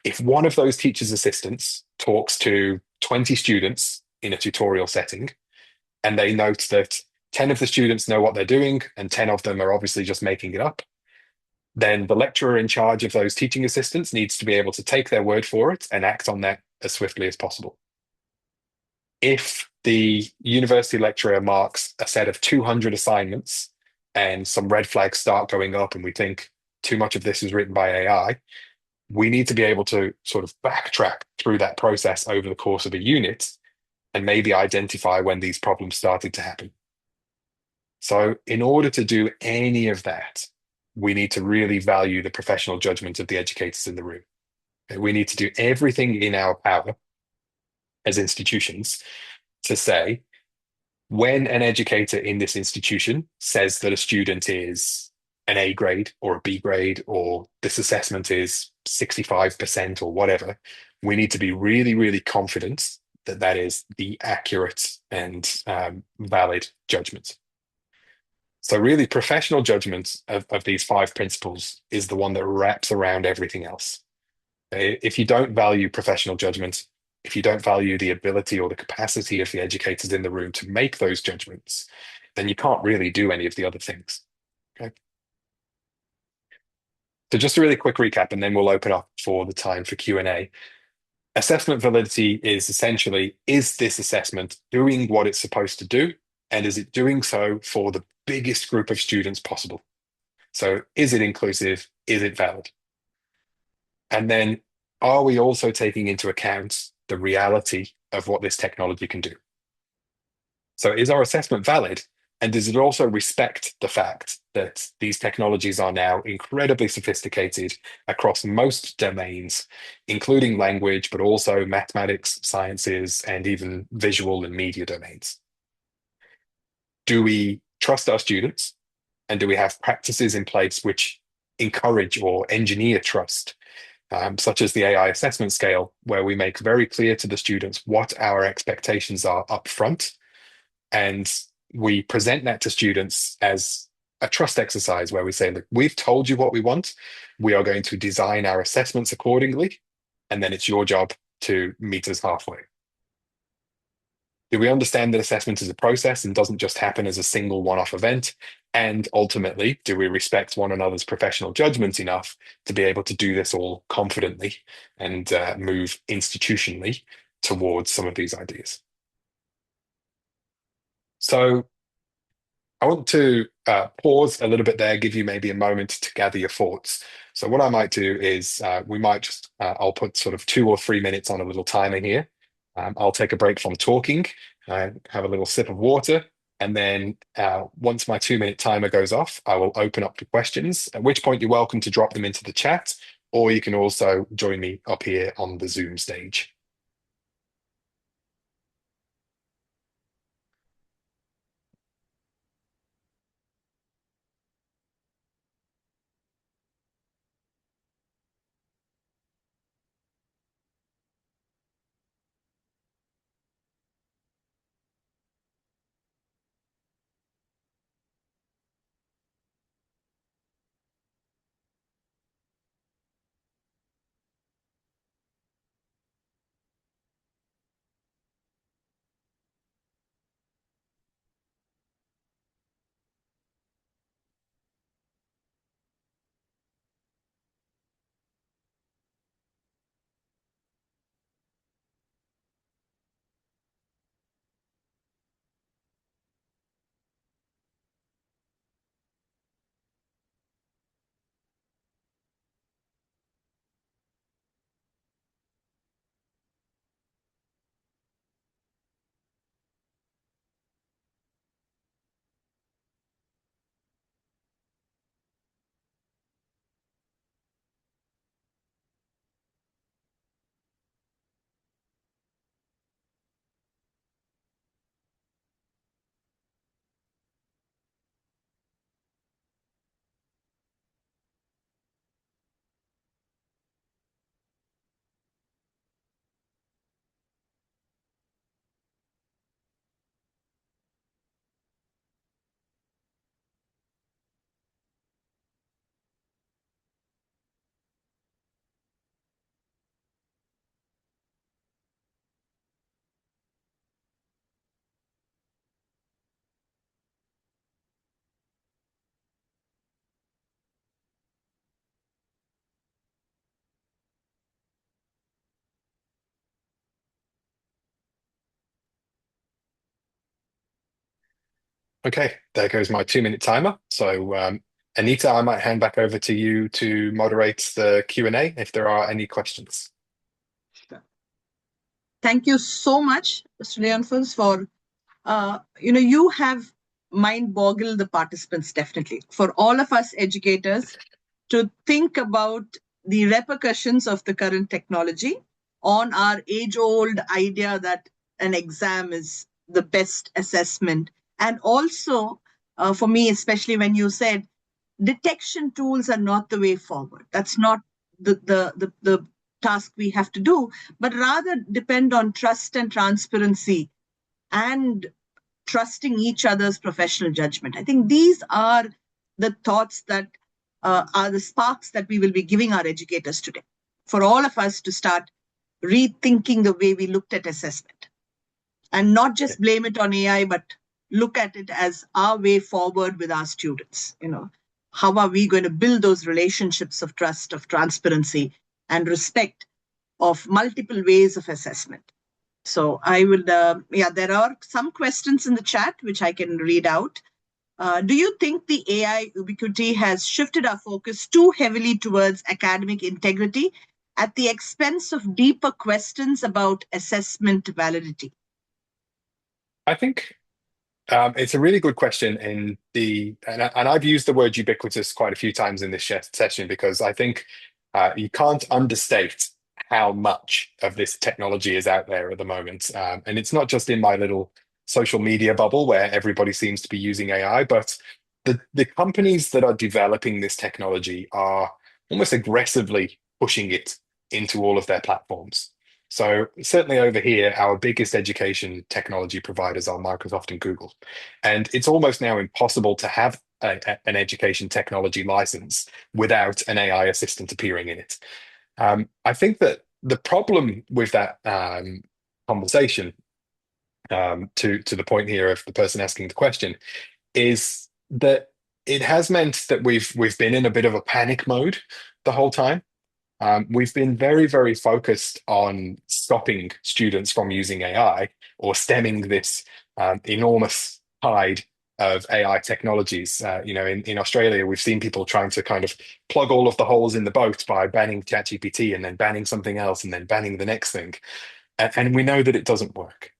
If one of those teacher's assistants talks to 20 students in a tutorial setting, and they note that 10 of the students know what they're doing and 10 of them are obviously just making it up, then the lecturer in charge of those teaching assistants needs to be able to take their word for it and act on that as swiftly as possible. If the university lecturer marks a set of 200 assignments and some red flags start going up and we think too much of this is written by AI, we need to be able to sort of backtrack through that process over the course of a unit and maybe identify when these problems started to happen. So, in order to do any of that, we need to really value the professional judgment of the educators in the room. We need to do everything in our power as institutions to say, when an educator in this institution says that a student is an A grade or a B grade, or this assessment is 65% or whatever, we need to be really, really confident that that is the accurate and valid judgment. So, really, professional judgment of these five principles is the one that wraps around everything else. If you don't value professional judgment, if you don't value the ability or the capacity of the educators in the room to make those judgments, then you can't really do any of the other things. Okay. So just a really quick recap, and then we'll open up for the time for Q&A. Assessment validity is essentially, is this assessment doing what it's supposed to do? And is it doing so for the biggest group of students possible? So is it inclusive? Is it valid? And then are we also taking into account the reality of what this technology can do? So is our assessment valid? And does it also respect the fact that these technologies are now incredibly sophisticated across most domains, including language, but also mathematics, sciences, and even visual and media domains? Do we trust our students? And do we have practices in place which encourage or engineer trust, such as the AI assessment scale, where we make very clear to the students what our expectations are up front, and we present that to students as a trust exercise where we say, look, we've told you what we want. We are going to design our assessments accordingly, and then it's your job to meet us halfway. Do we understand that assessment is a process and doesn't just happen as a single one-off event? And ultimately, do we respect one another's professional judgment enough to be able to do this all confidently and move institutionally towards some of these ideas? So I want to pause a little bit there, give you maybe a moment to gather your thoughts. So what I might do is we might just, I'll put sort of 2 or 3 minutes on a little timer here. I'll take a break from talking, have a little sip of water, and then once my 2 minute timer goes off, I will open up to questions, at which point you're welcome to drop them into the chat, or you can also join me up here on the Zoom stage. Okay, there goes my 2-minute timer. So, Anita, I might hand back over to you to moderate the Q&A if there are any questions.
Thank you so much, Mr. Leon Furze, for you have mind boggled the participants definitely. For all of us educators to think about the repercussions of the current technology on our age old idea that an exam is the best assessment. And also, for me, especially when you said detection tools are not the way forward, that's not the task we have to do, but rather depend on trust and transparency and trusting each other's professional judgment. I think these are the thoughts that are the sparks that we will be giving our educators today, for all of us to start rethinking the way we looked at assessment and not just blame it on AI, but look at it as our way forward with our students. How are we going to build those relationships of trust, of transparency, and respect of multiple ways of assessment? So I would, there are some questions in the chat which I can read out. Do you think the AI ubiquity has shifted our focus too heavily towards academic integrity at the expense of deeper questions about assessment validity?
I think it's a really good question, and I've used the word ubiquitous quite a few times in this session because I think you can't understate how much of this technology is out there at the moment. And it's not just in my little social media bubble where everybody seems to be using AI, but the companies that are developing this technology are almost aggressively pushing it into all of their platforms. So certainly over here, our biggest education technology providers are Microsoft and Google. And it's almost now impossible to have an education technology license without an AI assistant appearing in it. I think that the problem with that conversation, to the point here of the person asking the question, is that it has meant that we've been in a bit of a panic mode the whole time. We've been very, very focused on stopping students from using AI or stemming this enormous tide of AI technologies. In Australia, we've seen people trying to kind of plug all of the holes in the boat by banning ChatGPT and then banning something else and then banning the next thing. And we know that it doesn't work.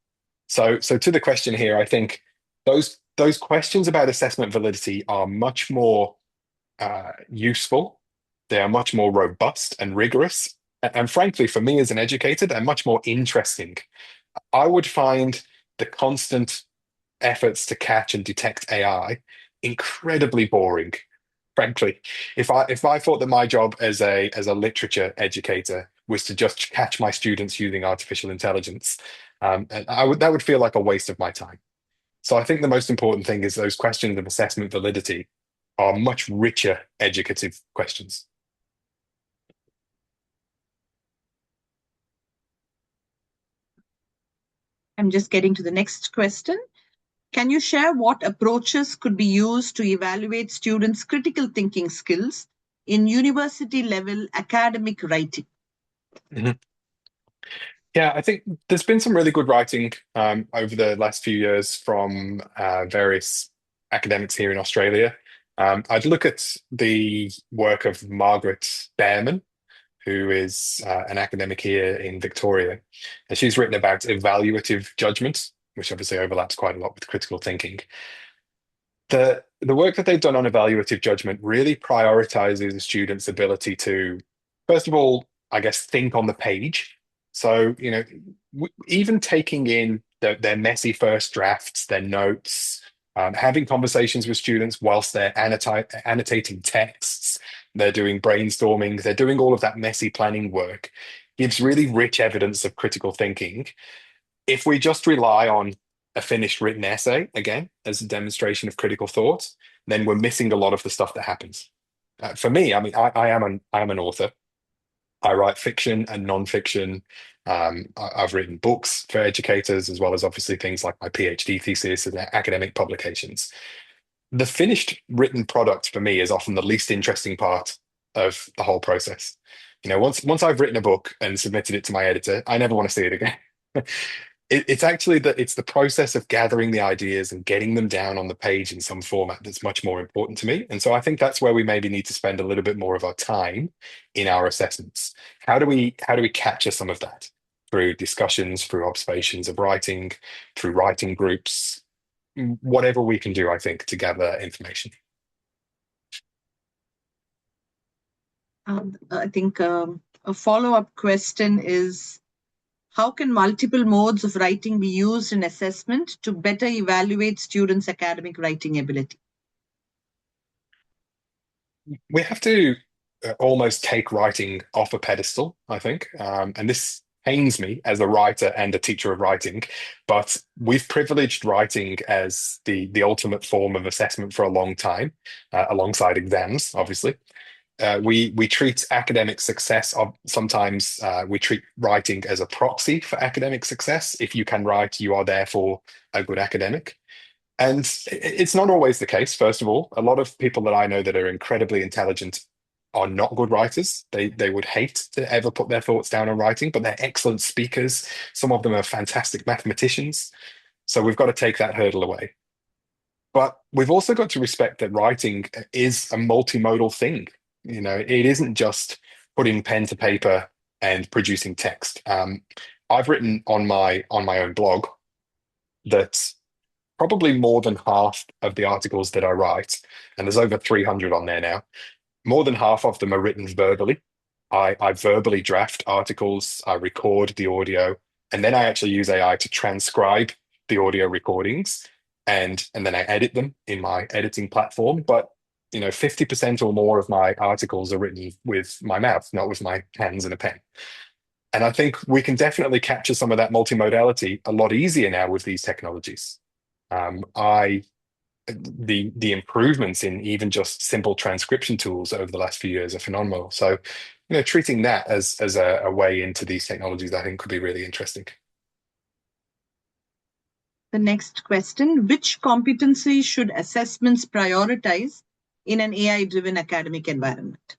So to the question here, I think those questions about assessment validity are much more useful. They are much more robust and rigorous. And frankly, for me as an educator, they're much more interesting. I would find the constant efforts to catch and detect AI incredibly boring. Frankly, if I thought that my job as a literature educator was to just catch my students using artificial intelligence, that would feel like a waste of my time. So I think the most important thing is those questions of assessment validity are much richer educative questions.
I'm just getting to the next question. Can you share what approaches could be used to evaluate students' critical thinking skills in university level academic writing?
Mhm. Yeah, I think there's been some really good writing over the last few years from various academics here in Australia. I'd look at the work of Margaret Behrman, who is an academic here in Victoria. And she's written about evaluative judgment, which obviously overlaps quite a lot with critical thinking. The work that they've done on evaluative judgment really prioritizes the student's ability to, first of all, I guess, think on the page. So, even taking in their messy first drafts, their notes, having conversations with students whilst they're annotating texts, they're doing brainstorming, they're doing all of that messy planning work, gives really rich evidence of critical thinking. If we just rely on a finished written essay, again, as a demonstration of critical thought, then we're missing a lot of the stuff that happens. For me, I mean, I am an author. I write fiction and non-fiction. I've written books for educators, as well as obviously things like my PhD thesis and academic publications. The finished written product for me is often the least interesting part of the whole process. Once I've written a book and submitted it to my editor, I never want to see it again. It's actually it's the process of gathering the ideas and getting them down on the page in some format that's much more important to me. And so I think that's where we maybe need to spend a little bit more of our time in our assessments. How do we capture some of that through discussions, through observations of writing, through writing groups, whatever we can do, I think, to gather information.
I think a follow-up question is, how can multiple modes of writing be used in assessment to better evaluate students' academic writing ability?
We have to almost take writing off a pedestal, I think. And this pains me as a writer and a teacher of writing, but we've privileged writing as the ultimate form of assessment for a long time, alongside exams, obviously. We treat academic success, sometimes we treat writing as a proxy for academic success. If you can write, you are therefore a good academic. And it's not always the case, first of all. A lot of people that I know that are incredibly intelligent are not good writers. They would hate to ever put their thoughts down on writing, but they're excellent speakers. Some of them are fantastic mathematicians. So we've got to take that hurdle away. But we've also got to respect that writing is a multimodal thing. It isn't just putting pen to paper and producing text. I've written on my own blog that probably more than half of the articles that I write, and there's over 300 on there now, more than half of them are written verbally. I verbally draft articles, I record the audio, and then I actually use AI to transcribe the audio recordings, and then I edit them in my editing platform. But 50% or more of my articles are written with my mouth, not with my hands and a pen. And I think we can definitely capture some of that multimodality a lot easier now with these technologies. The improvements in even just simple transcription tools over the last few years are phenomenal. So, treating that as a way into these technologies, I think could be really interesting.
The next question, which competencies should assessments prioritize in an AI-driven academic environment?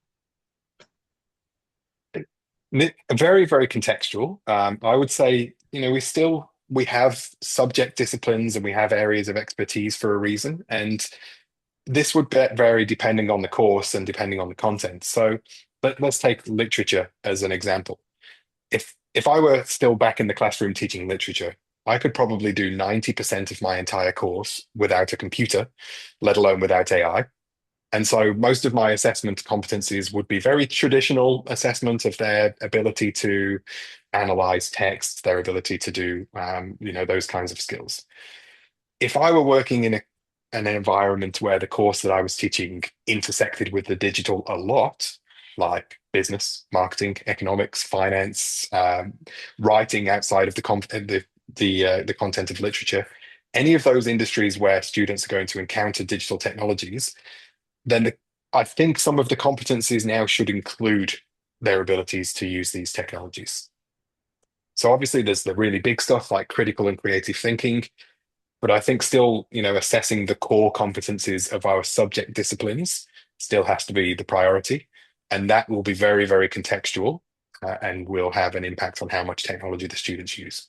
Very, very contextual. I would say, we have subject disciplines and we have areas of expertise for a reason. And this would vary depending on the course and depending on the content. So let's take literature as an example. If I were still back in the classroom teaching literature, I could probably do 90% of my entire course without a computer, let alone without AI. And so most of my assessment competencies would be very traditional assessment of their ability to analyze text, their ability to do, those kinds of skills. If I were working in an environment where the course that I was teaching intersected with the digital a lot, like business, marketing, economics, finance, writing outside of the content of literature, any of those industries where students are going to encounter digital technologies, then I think some of the competencies now should include their abilities to use these technologies. So obviously there's the really big stuff like critical and creative thinking, but I think still, assessing the core competencies of our subject disciplines still has to be the priority. And that will be very, very contextual and will have an impact on how much technology the students use.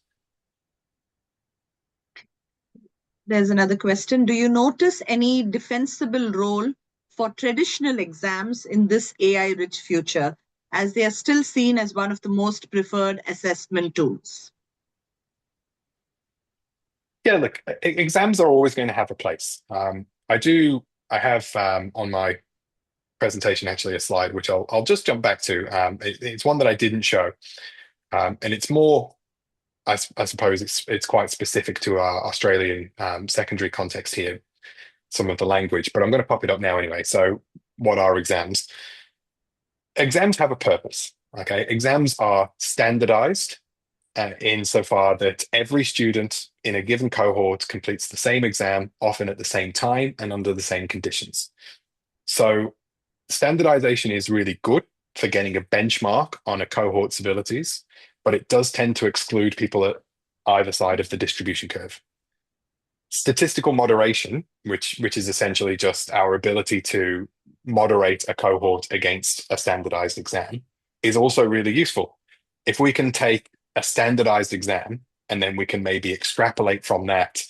There's another question. Do you notice any defensible role for traditional exams in this AI-rich future, as they are still seen as one of the most preferred assessment tools?
Yeah, look, exams are always going to have a place. I have on my presentation actually a slide which I'll just jump back to. It's one that I didn't show, and it's more, I suppose it's quite specific to our Australian secondary context here, some of the language, but I'm going to pop it up now anyway. So what are exams? Exams have a purpose, okay? Exams are standardized insofar that every student in a given cohort completes the same exam, often at the same time and under the same conditions. So standardization is really good for getting a benchmark on a cohort's abilities, but it does tend to exclude people at either side of the distribution curve. Statistical moderation, which is essentially just our ability to moderate a cohort against a standardized exam, is also really useful. If we can take a standardized exam And then we can maybe extrapolate from that,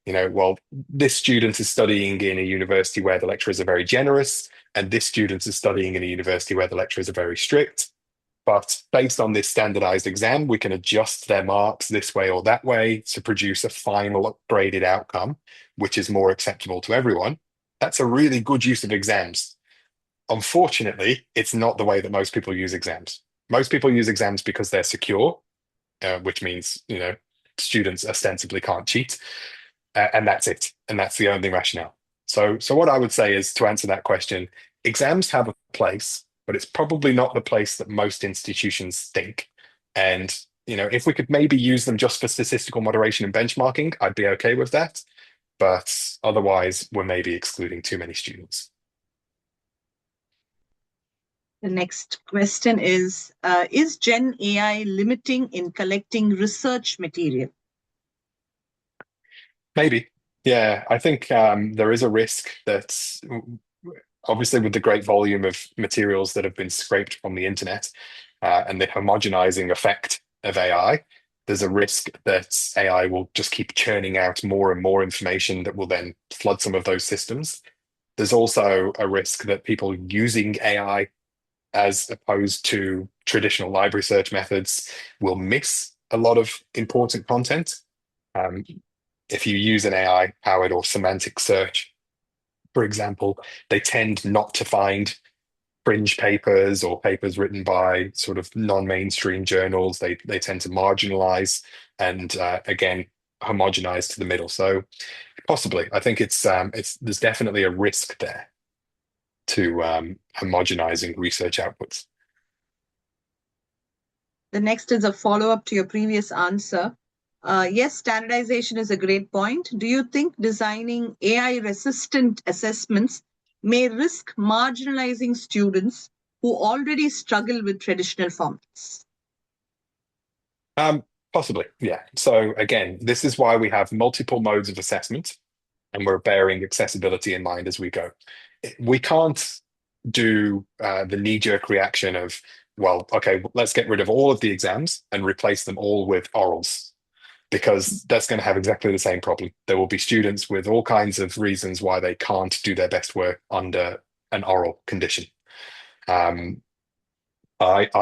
well, this student is studying in a university where the lecturers are very generous, and this student is studying in a university where the lecturers are very strict. But based on this standardized exam, we can adjust their marks this way or that way to produce a final graded outcome, which is more acceptable to everyone. That's a really good use of exams. Unfortunately, it's not the way that most people use exams. Most people use exams because they're secure, which means, students ostensibly can't cheat, and that's it. And that's the only rationale. So what I would say is, to answer that question, exams have a place, but it's probably not the place that most institutions think. And, if we could maybe use them just for statistical moderation and benchmarking, I'd be okay with that. But otherwise, we're maybe excluding too many students.
The next question is Gen AI limiting in collecting research material?
Maybe. Yeah, I think there is a risk that obviously with the great volume of materials that have been scraped from the internet and the homogenizing effect of AI, there's a risk that AI will just keep churning out more and more information that will then flood some of those systems. There's also a risk that people using AI as opposed to traditional library search methods will miss a lot of important content. If you use an AI-powered or semantic search, for example, they tend not to find fringe papers or papers written by sort of non-mainstream journals. They tend to marginalize and again homogenize to the middle. So possibly, I think it's there's definitely a risk there to homogenizing research outputs.
The next is a follow-up to your previous answer. Yes, standardization is a great point. Do you think designing AI-resistant assessments may risk marginalizing students who already struggle with traditional formats?
Possibly, yeah. So again, this is why we have multiple modes of assessment, and we're bearing accessibility in mind as we go. We can't do the knee-jerk reaction of, well, okay, let's get rid of all of the exams and replace them all with orals, because that's going to have exactly the same problem. There will be students with all kinds of reasons why they can't do their best work under an oral condition. I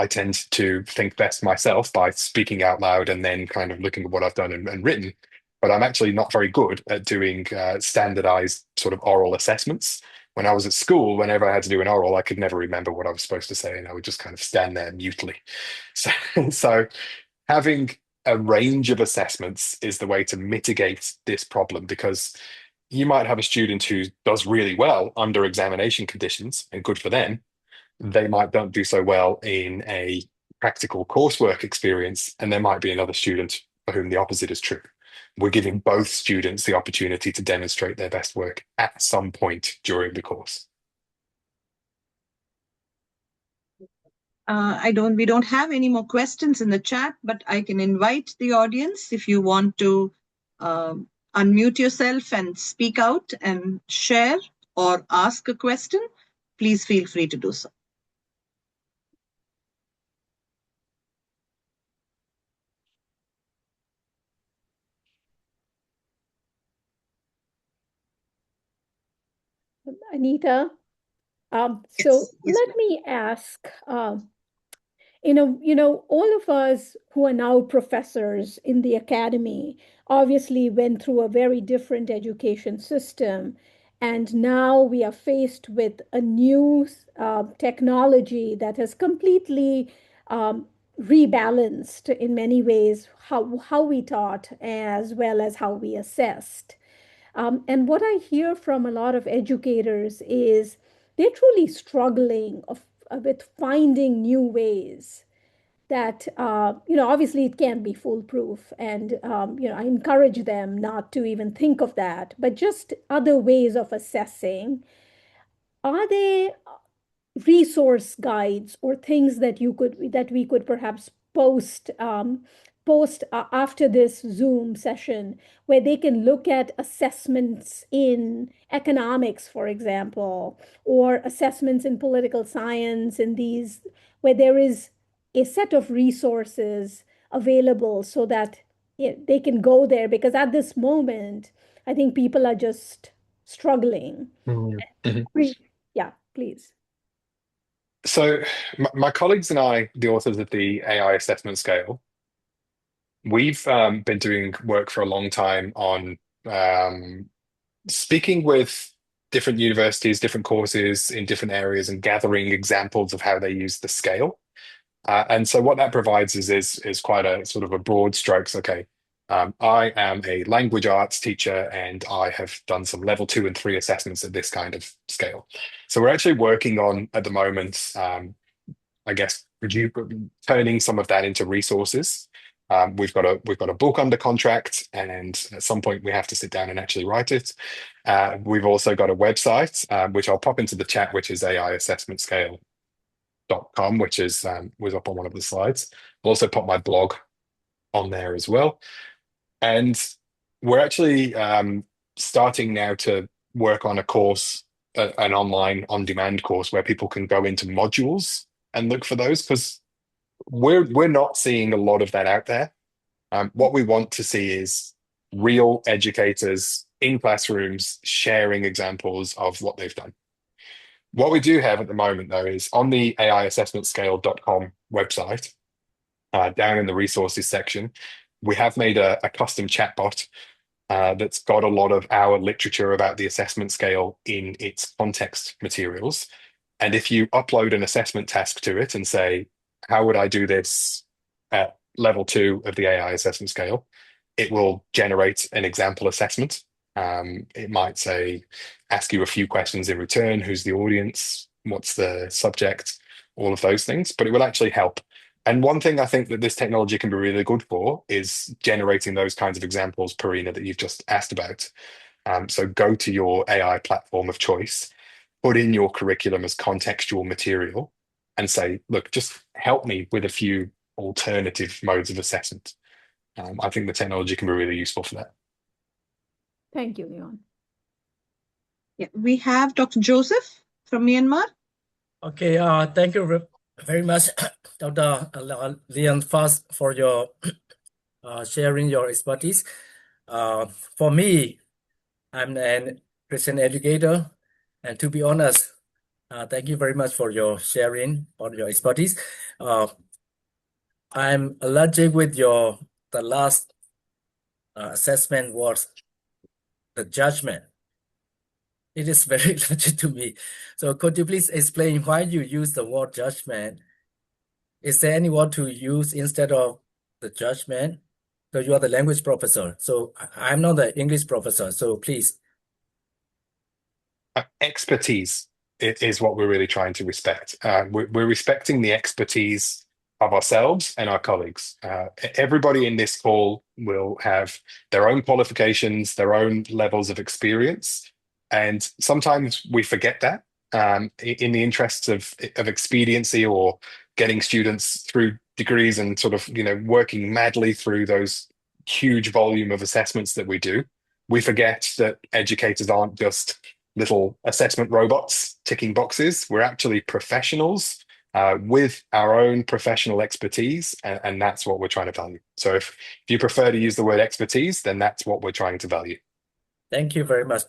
tend to think best myself by speaking out loud and then kind of looking at what I've done and written, but I'm actually not very good at doing standardized sort of oral assessments. When I was at school, whenever I had to do an oral, I could never remember what I was supposed to say, and I would just kind of stand there mutely. So having a range of assessments is the way to mitigate this problem, because you might have a student who does really well under examination conditions, and good for them. They might don't do so well in a practical coursework experience, and there might be another student for whom the opposite is true. We're giving both students the opportunity to demonstrate their best work at some point during the course.
We don't have any more questions in the chat, but I can invite the audience if you want to unmute yourself and speak out and share or ask a question. Please feel free to do so.
Anita, so
Yes,
let me ask, all of us who are now professors in the academy obviously went through a very different education system. And now we are faced with a new technology that has completely rebalanced in many ways how we taught as well as how we assessed. And what I hear from a lot of educators is they're truly struggling with finding new ways that, obviously it can't be foolproof. And, I encourage them not to even think of that, but just other ways of assessing. Are there resource guides or things that we could perhaps post after this Zoom session, where they can look at assessments in economics, for example, or assessments in political science, in these, where there is a set of resources available so that they can go there, because at this moment, I think people are just struggling.
Mm-hmm.
Yeah, please.
So my colleagues and I, the authors of the AI assessment scale, we've been doing work for a long time on speaking with different universities, different courses in different areas, and gathering examples of how they use the scale. And so what that provides is quite a sort of a broad strokes. Okay, I am a language arts teacher, and I have done some level 2 and 3 assessments at this kind of scale. So we're actually working on at the moment, I guess, turning some of that into resources. We've got a book under contract, and at some point we have to sit down and actually write it. We've also got a website, which I'll pop into the chat, which is AIAssessmentscale.com, which is was up on one of the slides. I'll also pop my blog on there as well. And we're actually starting now to work on a course, an online on-demand course where people can go into modules and look for those, because we're not seeing a lot of that out there. What we want to see is real educators in classrooms sharing examples of what they've done. What we do have at the moment, though, is on the AIAssessmentscale.com website, down in the resources section, we have made a custom chatbot that's got a lot of our literature about the assessment scale in its context materials. And if you upload an assessment task to it and say, how would I do this at level 2 of the AI assessment scale, it will generate an example assessment. It might say, ask you a few questions in return. Who's the audience? What's the subject? All of those things, but it will actually help. And one thing I think that this technology can be really good for is generating those kinds of examples, Parina, that you've just asked about. So go to your AI platform of choice, put in your curriculum as contextual material, and say, look, just help me with a few alternative modes of assessment. I think the technology can be really useful for that.
Thank you, Leon.
Yeah, we have Dr. Joseph from Myanmar.
Okay, thank you very much, Dr. Leon Furze, for your sharing your expertise. For me, I'm an Christian educator, and to be honest, thank you very much for your sharing on your expertise. I'm allergic with the last assessment was the judgment. It is very allergic to me. So could you please explain why you use the word judgment? Is there any word to use instead of the judgment? So you are the language professor. So I'm not the English professor. So please.
Expertise is what we're really trying to respect. We're respecting the expertise of ourselves and our colleagues. Everybody in this call will have their own qualifications, their own levels of experience. And sometimes we forget that in the interests of expediency or getting students through degrees and sort of, working madly through those huge volume of assessments that we do. We forget that educators aren't just little assessment robots ticking boxes. We're actually professionals with our own professional expertise, and that's what we're trying to value. So if you prefer to use the word expertise, then that's what we're trying to value.
Thank you very much.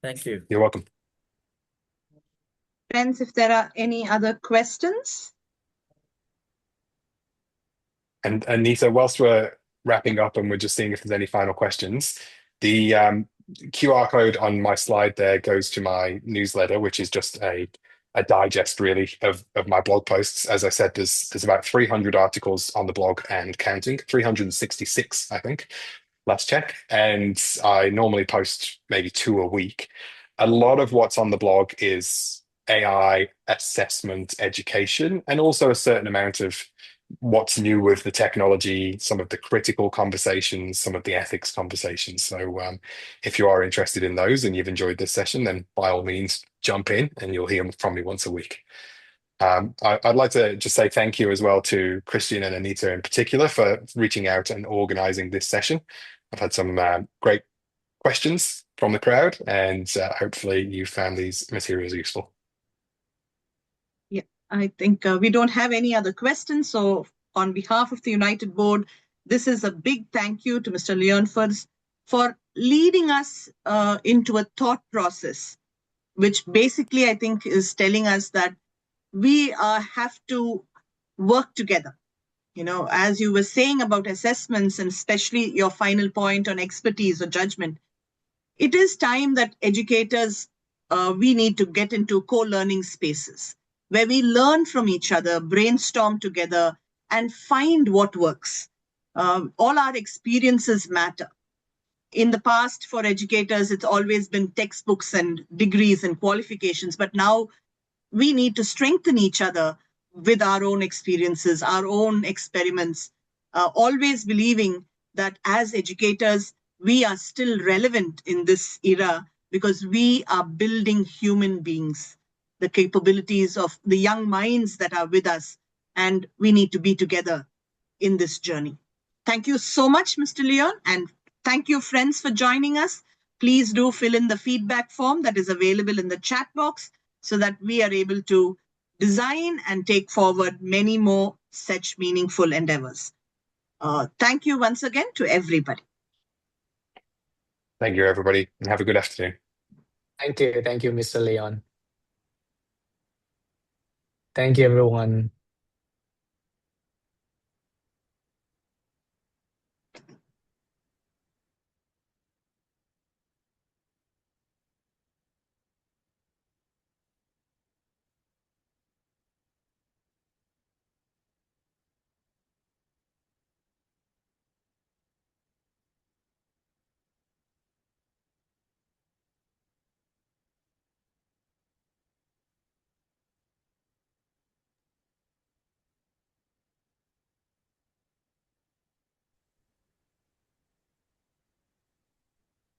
Thank you.
You're welcome.
Friends, if there are any other questions.
And Anita, whilst we're wrapping up and we're just seeing if there's any final questions, the QR code on my slide there goes to my newsletter, which is just a digest really of my blog posts. As I said, there's about 300 articles on the blog and counting, 366, I think, last check. And I normally post maybe 2 a week. A lot of what's on the blog is AI assessment education, and also a certain amount of what's new with the technology, some of the critical conversations, some of the ethics conversations. So if you are interested in those and you've enjoyed this session, then by all means, jump in and you'll hear from me once a week. I'd like to just say thank you as well to Christian and Anita in particular for reaching out and organizing this session. I've had some great questions from the crowd, and hopefully you found these materials useful.
Yeah, I think we don't have any other questions. So on behalf of the United Board, this is a big thank you to Mr. Leon Furze for leading us into a thought process, which basically I think is telling us that we have to work together. As you were saying about assessments, and especially your final point on expertise or judgment, it is time that educators, we need to get into co-learning spaces where we learn from each other, brainstorm together, and find what works. All our experiences matter. In the past, for educators, it's always been textbooks and degrees and qualifications, but now we need to strengthen each other with our own experiences, our own experiments, always believing that as educators, we are still relevant in this era because we are building human beings, the capabilities of the young minds that are with us, and we need to be together in this journey. Thank you so much, Mr. Leon, and thank you, friends, for joining us. Please do fill in the feedback form that is available in the chat box so that we are able to design and take forward many more such meaningful endeavors. Thank you once again to everybody.
Thank you, everybody, and have a good afternoon.
Thank you, Mr. Leon. Thank you, everyone.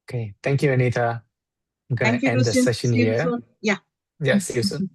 Okay, thank you, Anita. I'm gonna
Thank you,
end the
Christian.
session
See you
here.
soon. Yeah.
Yeah, see you soon.